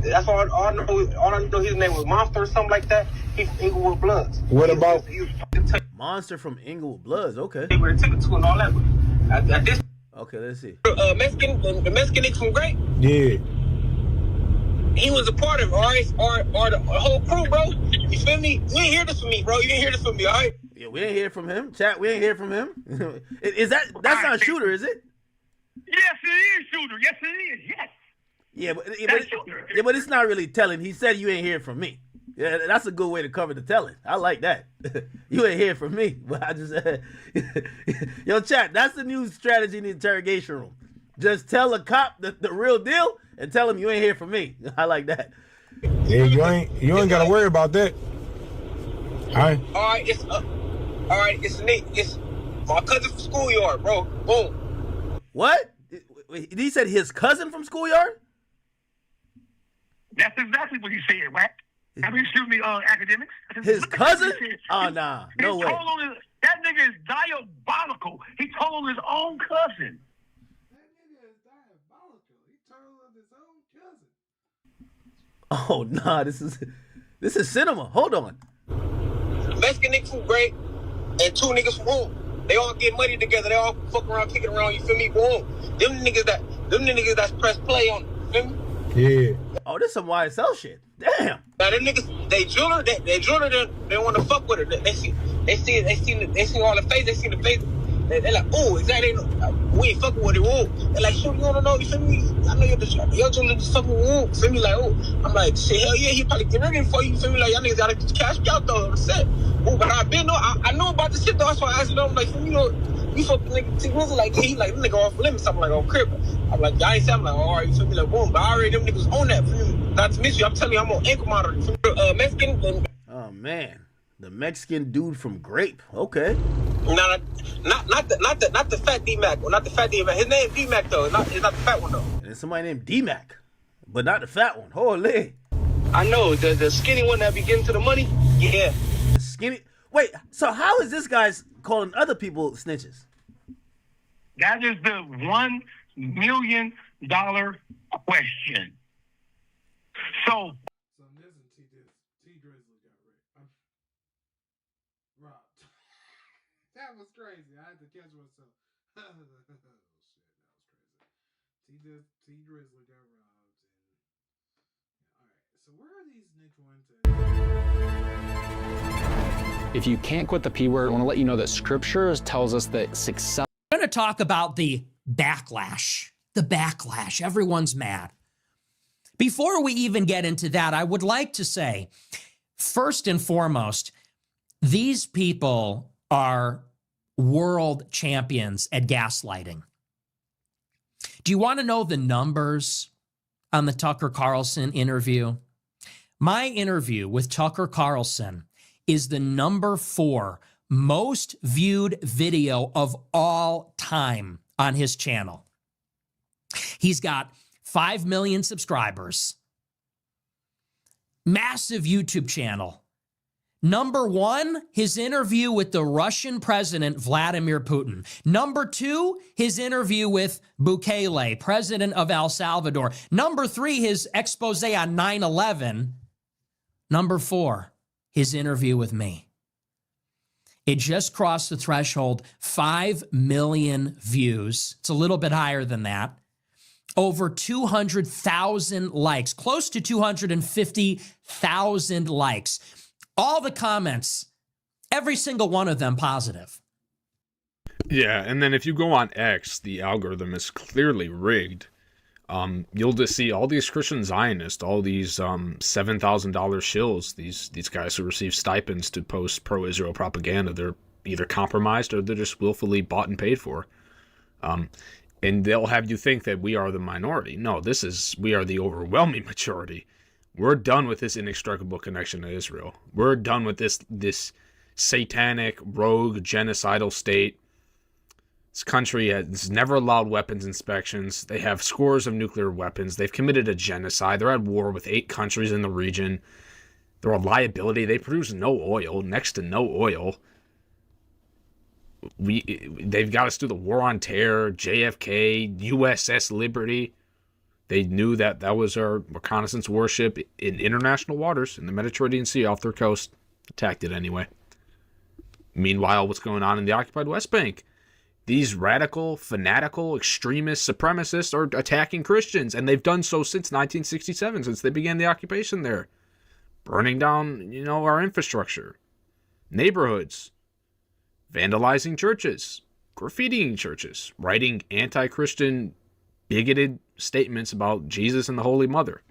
That's all I know. All I know his name was Monster or something like that. He's from Inglewood Bloods. What about Monster from Inglewood Bloods? Okay. They would have took it to and all that. But at this. Okay, let's see. The Mexican nigga from Great. Yeah. He was a part of or the whole crew, bro. You feel me? You ain't hear this from me, bro. You ain't hear this from me, all right? Yeah, we ain't hear from him. Chat, we ain't hear from him. That's not Shooter, is it? Yes, it is Shooter. Yes, it is. Yes. Yeah, but it's not really telling. He said you ain't hear from me. Yeah, that's a good way to cover the telling. I like that. You ain't hear from me, but I just yo, chat. That's the new strategy in the interrogation room. Just tell a cop the real deal and tell him you ain't hear from me. I like that. Yeah, you ain't got to worry about that. All right, it's Nick. It's my cousin from Schoolyard, bro. Boom. What? He said his cousin from Schoolyard? That's exactly what he said, right? Excuse me, academics. His cousin? Oh, nah. No way. That nigga is diabolical. He told on his own cousin. That nigga is diabolical. He told on his own cousin. Oh nah, this is cinema. Hold on. Mexican niggas from Great and two niggas from home. They all get money together. They all fuck around, kicking around. You feel me? Boom. Them niggas that's press play on. You feel me? Yeah. Oh, this some YSL shit. Damn. Now them niggas, they jeweler, they want to fuck with her. They see all the face. They see the face. They're like, oh, exactly. We ain't fucking with it. Whoa. They're like, shoot, you don't know. You feel me? I know your jeweler just fucking with you. Feel me? Like, oh, I'm like, shit, hell yeah, he probably get rid of it for you. You feel me? Like, y'all niggas gotta cash me out though. Set. Oh, but I know about the shit though. That's why I asked him. I'm like, you know, you fucking nigga T Grizzly like, he like, nigga off limits. I'm like, oh, crib. I'm like, y'all ain't say. I'm like, oh, all right, you feel me? Like, boom. But I already them niggas on that. Feel me? Not to miss you. I'm telling you, I'm on ankle monitor. Mexican. Oh man, the Mexican dude from Grape. Okay. Not the fat D-Mac. Well, not the fat D-Mac. His name D-Mac though. It's not the fat one though. And somebody named D-Mac, but not the fat one. Holy. I know the skinny one that be getting to the money. Yeah. Skinny. Wait. So how is this guy's calling other people snitches? That is the $1 million question. So That was crazy. I had to catch myself. Oh shit, that was crazy. T Drizzly got robbed. And... All right, so where are these niggas went to? If you can't quit the P word, I want to let you know that Scripture tells us that success. We're going to talk about the backlash. The backlash. Everyone's mad. Before we even get into that, I would like to say, first and foremost, these people are world champions at gaslighting. Do you want to know the numbers on the Tucker Carlson interview? My interview with Tucker Carlson is the number 4 most viewed video of all time on his channel. He's got 5 million subscribers, massive YouTube channel. Number 1, his interview with the Russian president, Vladimir Putin. Number 2, his interview with Bukele, president of El Salvador. Number 3, his expose on 9/11. Number 4, his interview with me. It just crossed the threshold, 5 million views. It's a little bit higher than that. Over 200,000 likes, close to 250,000 likes. All the comments, every single one of them positive. Yeah, and then if you go on X, the algorithm is clearly rigged. You'll just see all these Christian Zionists, all these $7,000 shills, these guys who receive stipends to post pro-Israel propaganda. They're either compromised or they're just willfully bought and paid for. And they'll have you think that we are the minority. No, we are the overwhelming majority. We're done with this inextricable connection to Israel. We're done with this satanic, rogue, genocidal state. This country has never allowed weapons inspections. They have scores of nuclear weapons. They've committed a genocide. They're at war with 8 countries in the region. They're a liability. They produce no oil, next to no oil. They've got us through the War on Terror, JFK, USS Liberty. They knew that was our reconnaissance warship in international waters in the Mediterranean Sea off their coast. Attacked it anyway. Meanwhile, what's going on in the occupied West Bank? These radical, fanatical, extremist supremacists are attacking Christians, and they've done so since 1967, since they began the occupation there. Burning down, our infrastructure, neighborhoods, vandalizing churches, graffitiing churches, writing anti-Christian, bigoted statements about Jesus and the Holy Mother.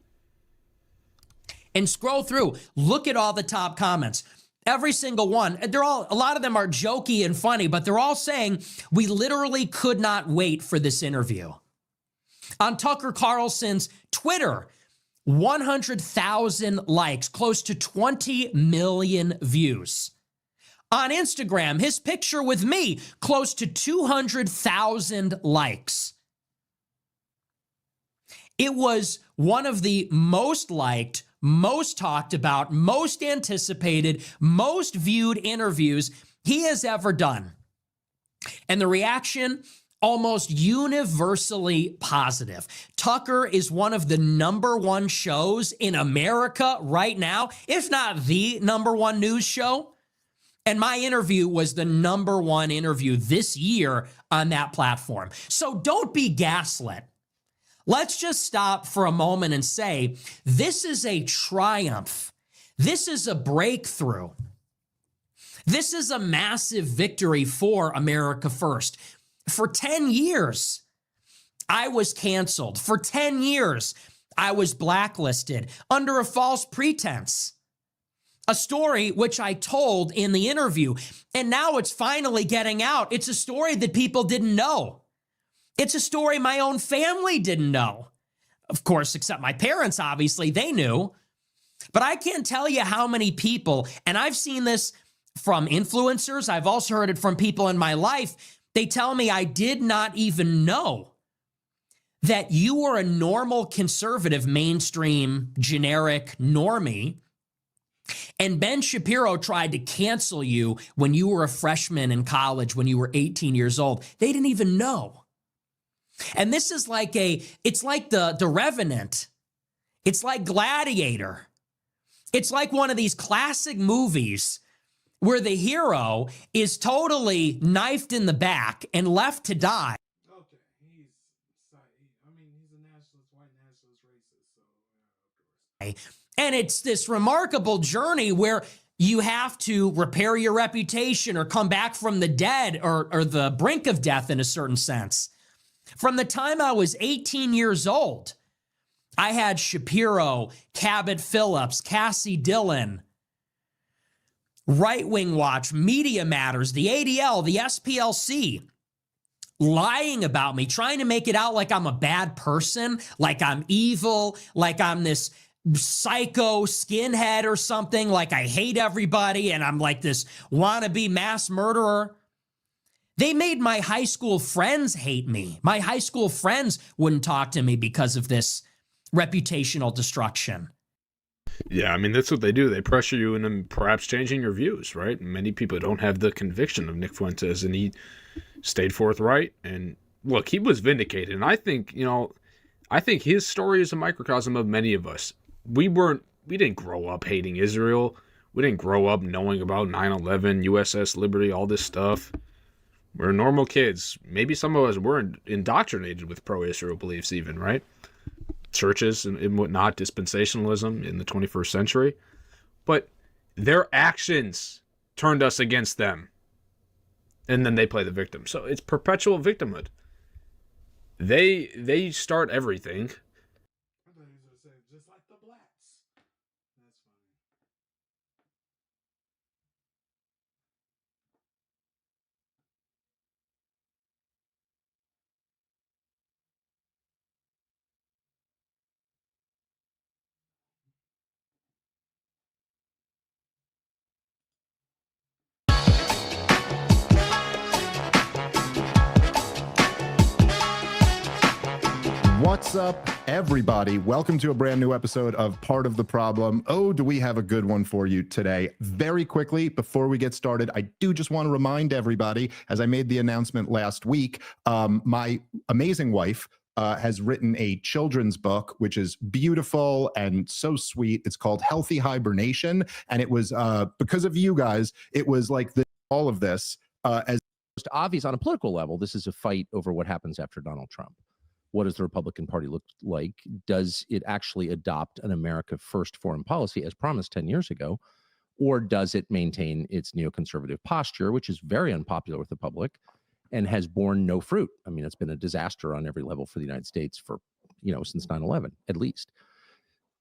And scroll through, look at all the top comments. Every single one, a lot of them are jokey and funny, but they're all saying, we literally could not wait for this interview. On Tucker Carlson's Twitter, 100,000 likes, close to 20 million views. On Instagram, his picture with me, close to 200,000 likes. It was one of the most liked, most talked about, most anticipated, most viewed interviews he has ever done. And the reaction almost universally positive. Tucker is one of the #1 shows in America right now, if not the #1 news show. And my interview was the #1 interview this year on that platform. So don't be gaslit. Let's just stop for a moment and say, this is a triumph. This is a breakthrough. This is a massive victory for America First. For 10 years, I was canceled. For 10 years, I was blacklisted under a false pretense. A story which I told in the interview, and now it's finally getting out. It's a story that people didn't know. It's a story my own family didn't know. Of course, except my parents, obviously, they knew. But I can't tell you how many people, and I've seen this from influencers, I've also heard it from people in my life, they tell me I did not even know that you were a normal conservative, mainstream, generic normie, and Ben Shapiro tried to cancel you when you were a freshman in college, when you were 18 years old. They didn't even know. And this is like it's like the Revenant. It's like Gladiator. It's like one of these classic movies where the hero is totally knifed in the back and left to die. Okay, he's a nationalist, white nationalist, racist, so of course. And it's this remarkable journey where you have to repair your reputation or come back from the dead or the brink of death in a certain sense. From the time I was 18 years old, I had Shapiro, Cabot Phillips, Cassie Dillon, Right Wing Watch, Media Matters, the ADL, the SPLC, lying about me, trying to make it out like I'm a bad person, like I'm evil, like I'm this psycho skinhead or something, like I hate everybody and I'm like this wannabe mass murderer. They made my high school friends hate me. My high school friends wouldn't talk to me because of this reputational destruction. Yeah, I mean, that's what they do. They pressure you into perhaps changing your views, right? Many people don't have the conviction of Nick Fuentes, and he stayed forthright. And look, he was vindicated. And I think, I think his story is a microcosm of many of us. We didn't grow up hating Israel. We didn't grow up knowing about 9/11, USS Liberty, all this stuff. We're normal kids. Maybe some of us were indoctrinated with pro-Israel beliefs even, right? Churches and whatnot, dispensationalism in the 21st century. But their actions turned us against them. And then they play the victim. So it's perpetual victimhood. They start everything. I thought he was going to say, just like the blacks. That's funny. What's up, everybody? Welcome to a brand new episode of Part of the Problem. Oh, do we have a good one for you today? Very quickly, before we get started, I do just want to remind everybody, as I made the announcement last week, my amazing wife has written a children's book, which is beautiful and so sweet. It's called Healthy Hibernation. And it was, because of you guys, it was like all of this as most obvious on a political level. This is a fight over what happens after Donald Trump. What does the Republican Party look like? Does it actually adopt an America First foreign policy as promised 10 years ago? Or does it maintain its neoconservative posture, which is very unpopular with the public and has borne no fruit? I mean, it's been a disaster on every level for the United States for, since 9/11, at least.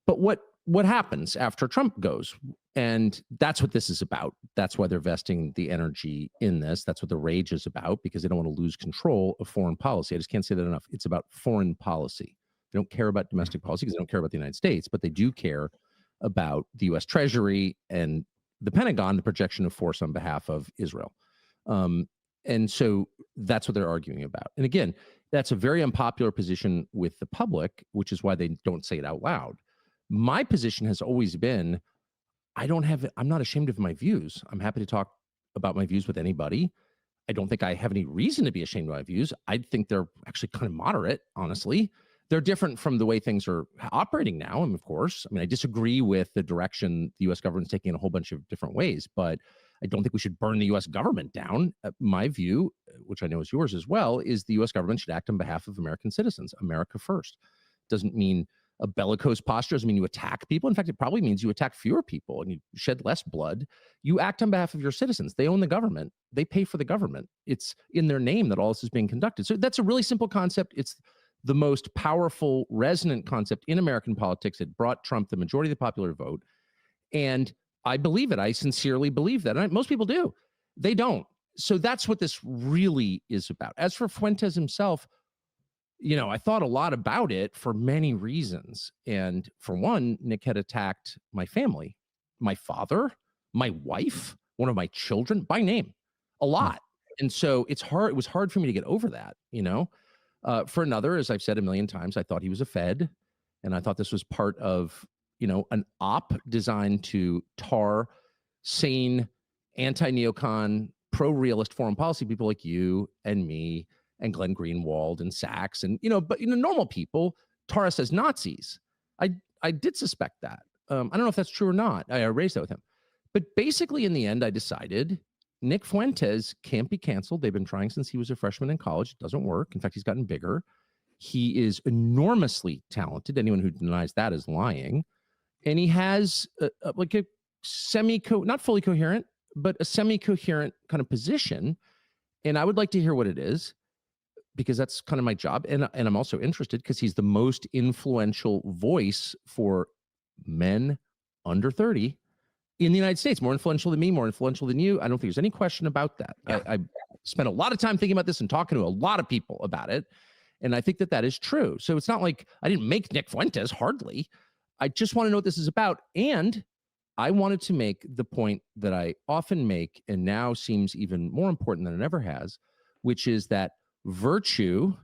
But what happens after Trump goes? And that's what this is about. That's why they're vesting the energy in this. That's what the rage is about, because they don't want to lose control of foreign policy. I just can't say that enough. It's about foreign policy. They don't care about domestic policy because they don't care about the United States, but they do care about the U.S. Treasury and the Pentagon, the projection of force on behalf of Israel. And so that's what they're arguing about. And again, that's a very unpopular position with the public, which is why they don't say it out loud. My position has always been, I'm not ashamed of my views. I'm happy to talk about my views with anybody. I don't think I have any reason to be ashamed of my views. I think they're actually kind of moderate, honestly. They're different from the way things are operating now. And of course, I disagree with the direction the U.S. government's taking in a whole bunch of different ways, but I don't think we should burn the U.S. government down. My view, which I know is yours as well, is the U.S. government should act on behalf of American citizens. America first. Doesn't mean a bellicose posture, doesn't mean you attack people. In fact, it probably means you attack fewer people and you shed less blood. You act on behalf of your citizens. They own the government. They pay for the government. It's in their name that all this is being conducted. So that's a really simple concept. It's the most powerful, resonant concept in American politics. It brought Trump the majority of the popular vote. And I believe it. I sincerely believe that. And most people do. They don't. So that's what this really is about. As for Fuentes himself, I thought a lot about it for many reasons. And for one, Nick had attacked my family, my father, my wife, one of my children by name a lot. And so it's hard. It was hard for me to get over that, For another, as I've said a million times, I thought he was a Fed. And I thought this was part of, an op designed to tar sane, anti-neocon, pro-realist foreign policy people like you and me and Glenn Greenwald and Sachs and, but normal people tar us as Nazis. I did suspect that. I don't know if that's true or not. I raised that with him. But basically, in the end, I decided Nick Fuentes can't be canceled. They've been trying since he was a freshman in college. It doesn't work. In fact, he's gotten bigger. He is enormously talented. Anyone who denies that is lying. And he has a not fully coherent, but a semi-coherent kind of position. And I would like to hear what it is, because that's kind of my job. And I'm also interested because he's the most influential voice for men under 30 in the United States. More influential than me, more influential than you. I don't think there's any question about that. Yeah. I spent a lot of time thinking about this and talking to a lot of people about it. And I think that is true. So it's not like I didn't make Nick Fuentes, hardly. I just want to know what this is about. And I wanted to make the point that I often make and now seems even more important than it ever has, which is that virtue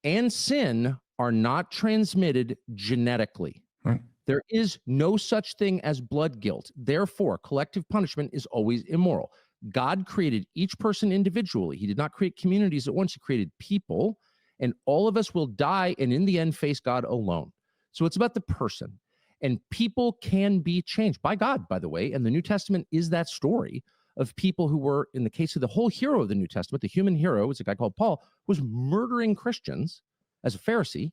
and sin are not transmitted genetically. Right. There is no such thing as blood guilt. Therefore, collective punishment is always immoral. God created each person individually. He did not create communities at once. He created people, and all of us will die and in the end face God alone. So it's about the person. And people can be changed by God, by the way. And the New Testament is that story of people who were, in the case of the whole hero of the New Testament, the human hero was a guy called Paul, was murdering Christians as a Pharisee,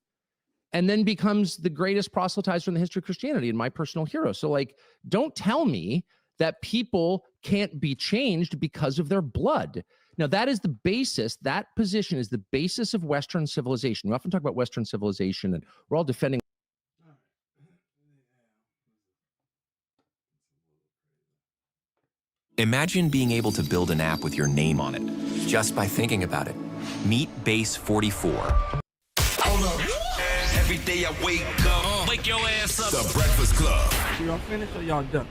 and then becomes the greatest proselytizer in the history of Christianity and my personal hero. So, don't tell me that people can't be changed because of their blood. Now, that is the basis. That position is the basis of Western civilization. We often talk about Western civilization, and we're all defending. Imagine being able to build an app with your name on it, just by thinking about it. Meet Base 44. Hold up. Every day I wake up, wake your ass up. The Breakfast Club. Y'all finished or y'all done?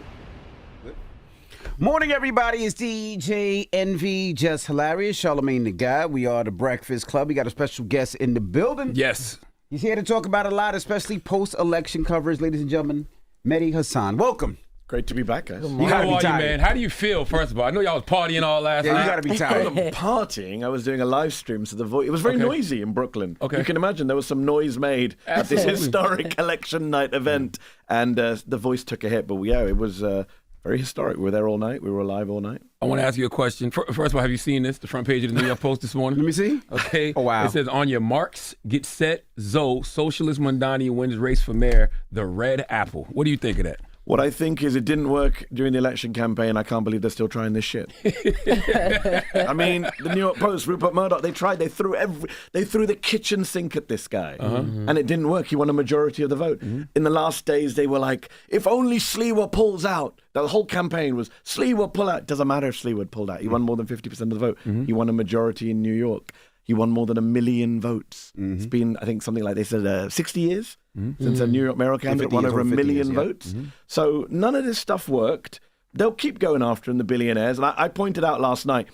Morning, everybody. It's DJ Envy, just hilarious. Charlamagne the Guy. We are the Breakfast Club. We got a special guest in the building. Yes. He's here to talk about a lot, especially post-election coverage, ladies and gentlemen. Mehdi Hasan, welcome. Great to be back, guys. You gotta be tired, man. How do you feel, first of all? I know y'all was partying all last night. You gotta be tired. I wasn't partying. I was doing a live stream, so it was very noisy in Brooklyn. Okay. You can imagine there was some noise made at this historic election night event, and the voice took a hit. But yeah, it was very historic. We were there all night. We were alive all night. I want to ask you a question. First of all, have you seen this? The front page of the New York Post this morning. Let me see. Okay. Oh, wow. It says, on your marks, get set, Zoe, Socialist Mondani wins race for mayor, the red apple. What do you think of that? What I think is it didn't work during the election campaign. I can't believe they're still trying this shit. I mean, the New York Post, Rupert Murdoch, they tried. They threw the kitchen sink at this guy, and it didn't work. He won a majority of the vote. In the last days, they were like, if only Sliwa pulls out. The whole campaign was Sliwa pull out. Doesn't matter if Sliwa pulled out. He won more than 50% of the vote. He won a majority in New York. He won more than 1 million votes. It's been, I think, something like they said, 60 years since a New York mayoral candidate won over 1 million votes. So none of this stuff worked. They'll keep going after him, the billionaires. And I pointed out last night,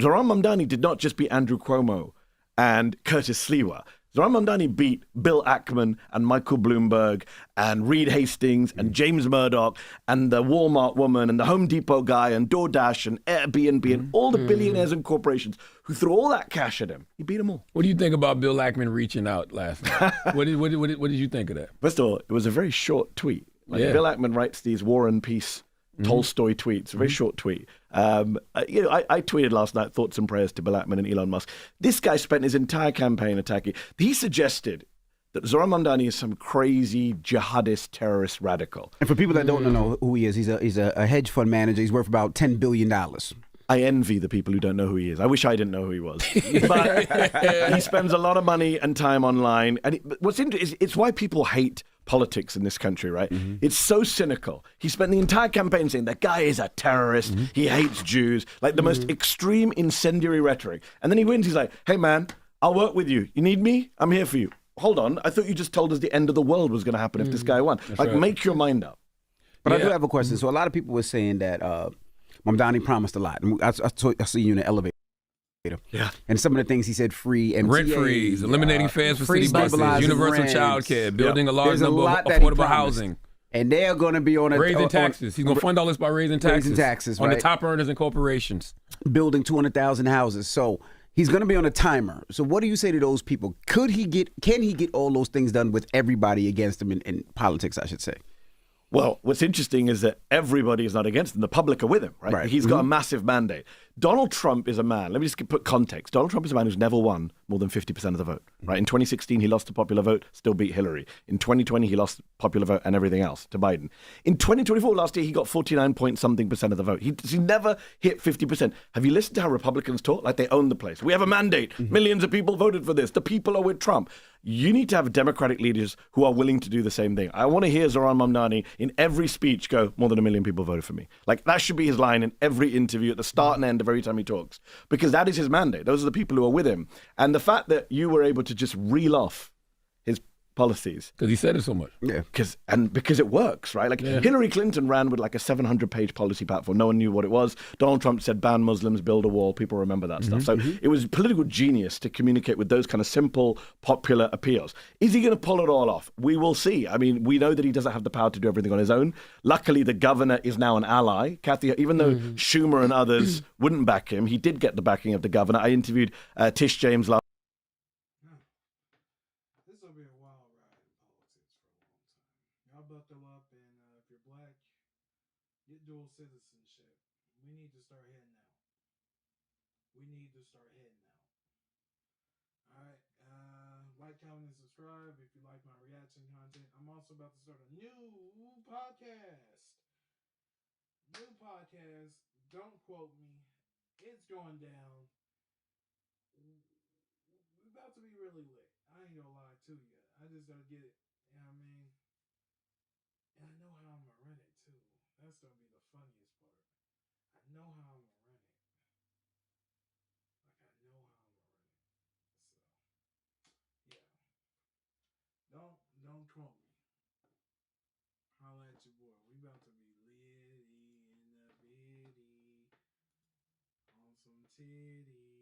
Zoran Mamdani did not just beat Andrew Cuomo and Curtis Sliwa. Zoran Mondani beat Bill Ackman and Michael Bloomberg and Reed Hastings and James Murdoch and the Walmart woman and the Home Depot guy and DoorDash and Airbnb and all the billionaires and corporations who threw all that cash at him. He beat them all. What do you think about Bill Ackman reaching out last night? what did you think of that? First of all, it was a very short tweet. Yeah. Bill Ackman writes these War and Peace Tolstoy tweets, a very short tweet. I tweeted last night thoughts and prayers to Bill Ackman and Elon Musk. This guy spent his entire campaign attacking. He suggested that Zoran Mondani is some crazy jihadist terrorist radical. And for people that don't know who he is, he's a hedge fund manager. He's worth about $10 billion. I envy the people who don't know who he is. I wish I didn't know who he was. But he spends a lot of money and time online. And what's interesting is it's why people hate politics in this country, right? It's so cynical. He spent the entire campaign saying that guy is a terrorist. He hates Jews, like the most extreme incendiary rhetoric. And then he wins. He's like, hey, man, I'll work with you. You need me? I'm here for you. Hold on. I thought you just told us the end of the world was going to happen if this guy won. That's like, right. make your mind up. But I do have a question. So a lot of people were saying that Mamdani promised a lot. I see you in the elevator. Yeah. And some of the things he said, free MTA. Rent freeze, eliminating fares for city buses, stabilizing universal rents. child care, building a large There's number lot of that he affordable promised. housing. And they're going to be on a... Raising taxes. He's going to fund all this by raising taxes. On the right? top earners and corporations. Building 200,000 houses. So he's going to be on a timer. So what do you say to those people? Can he get all those things done with everybody against him in politics, I should say? Well, what's interesting is that everybody is not against him. The public are with him, right? He's got a massive mandate. Donald Trump is a man. Let me just put context. Donald Trump is a man who's never won more than 50% of the vote, right? In 2016, he lost the popular vote, still beat Hillary. In 2020, he lost popular vote and everything else to Biden. In 2024, last year, he got 49 point something percent of the vote. He never hit 50%. Have you listened to how Republicans talk? Like they own the place. We have a mandate. Millions of people voted for this. The people are with Trump. You need to have Democratic leaders who are willing to do the same thing. I want to hear Zoran Mamdani in every speech go, more than 1 million people voted for me. Like that should be his line in every interview at the start and end of every time he talks, because that is his mandate. Those are the people who are with him. And the fact that you were able to just reel off his policies. Because he said it so much. Yeah. Because it works, right? Like Hillary Clinton ran with like a 700-page policy platform. No one knew what it was. Donald Trump said ban Muslims, build a wall. People remember that stuff. So it was political genius to communicate with those kind of simple, popular appeals. Is he going to pull it all off? We will see. I mean, we know that he doesn't have the power to do everything on his own. Luckily, the governor is now an ally. Kathy, even though Schumer and others wouldn't back him, he did get the backing of the governor. I interviewed Tish James last. Buckle up, and if you're black, get dual citizenship. We need to start heading out. All right, like, comment, and subscribe if you like my reaction content. I'm also about to start a new podcast. Don't quote me. It's going down. We're about to be really lit. I ain't gonna lie to you. I just gotta get it. You know what I mean? And I know how I'm going to run it, too. That's going to be the funniest part. I know how I'm going to run it. Like, I know how I'm going to run it. So, yeah. Don't quote me. Holla at your boy. We about to be litty in the bitty. On some titty.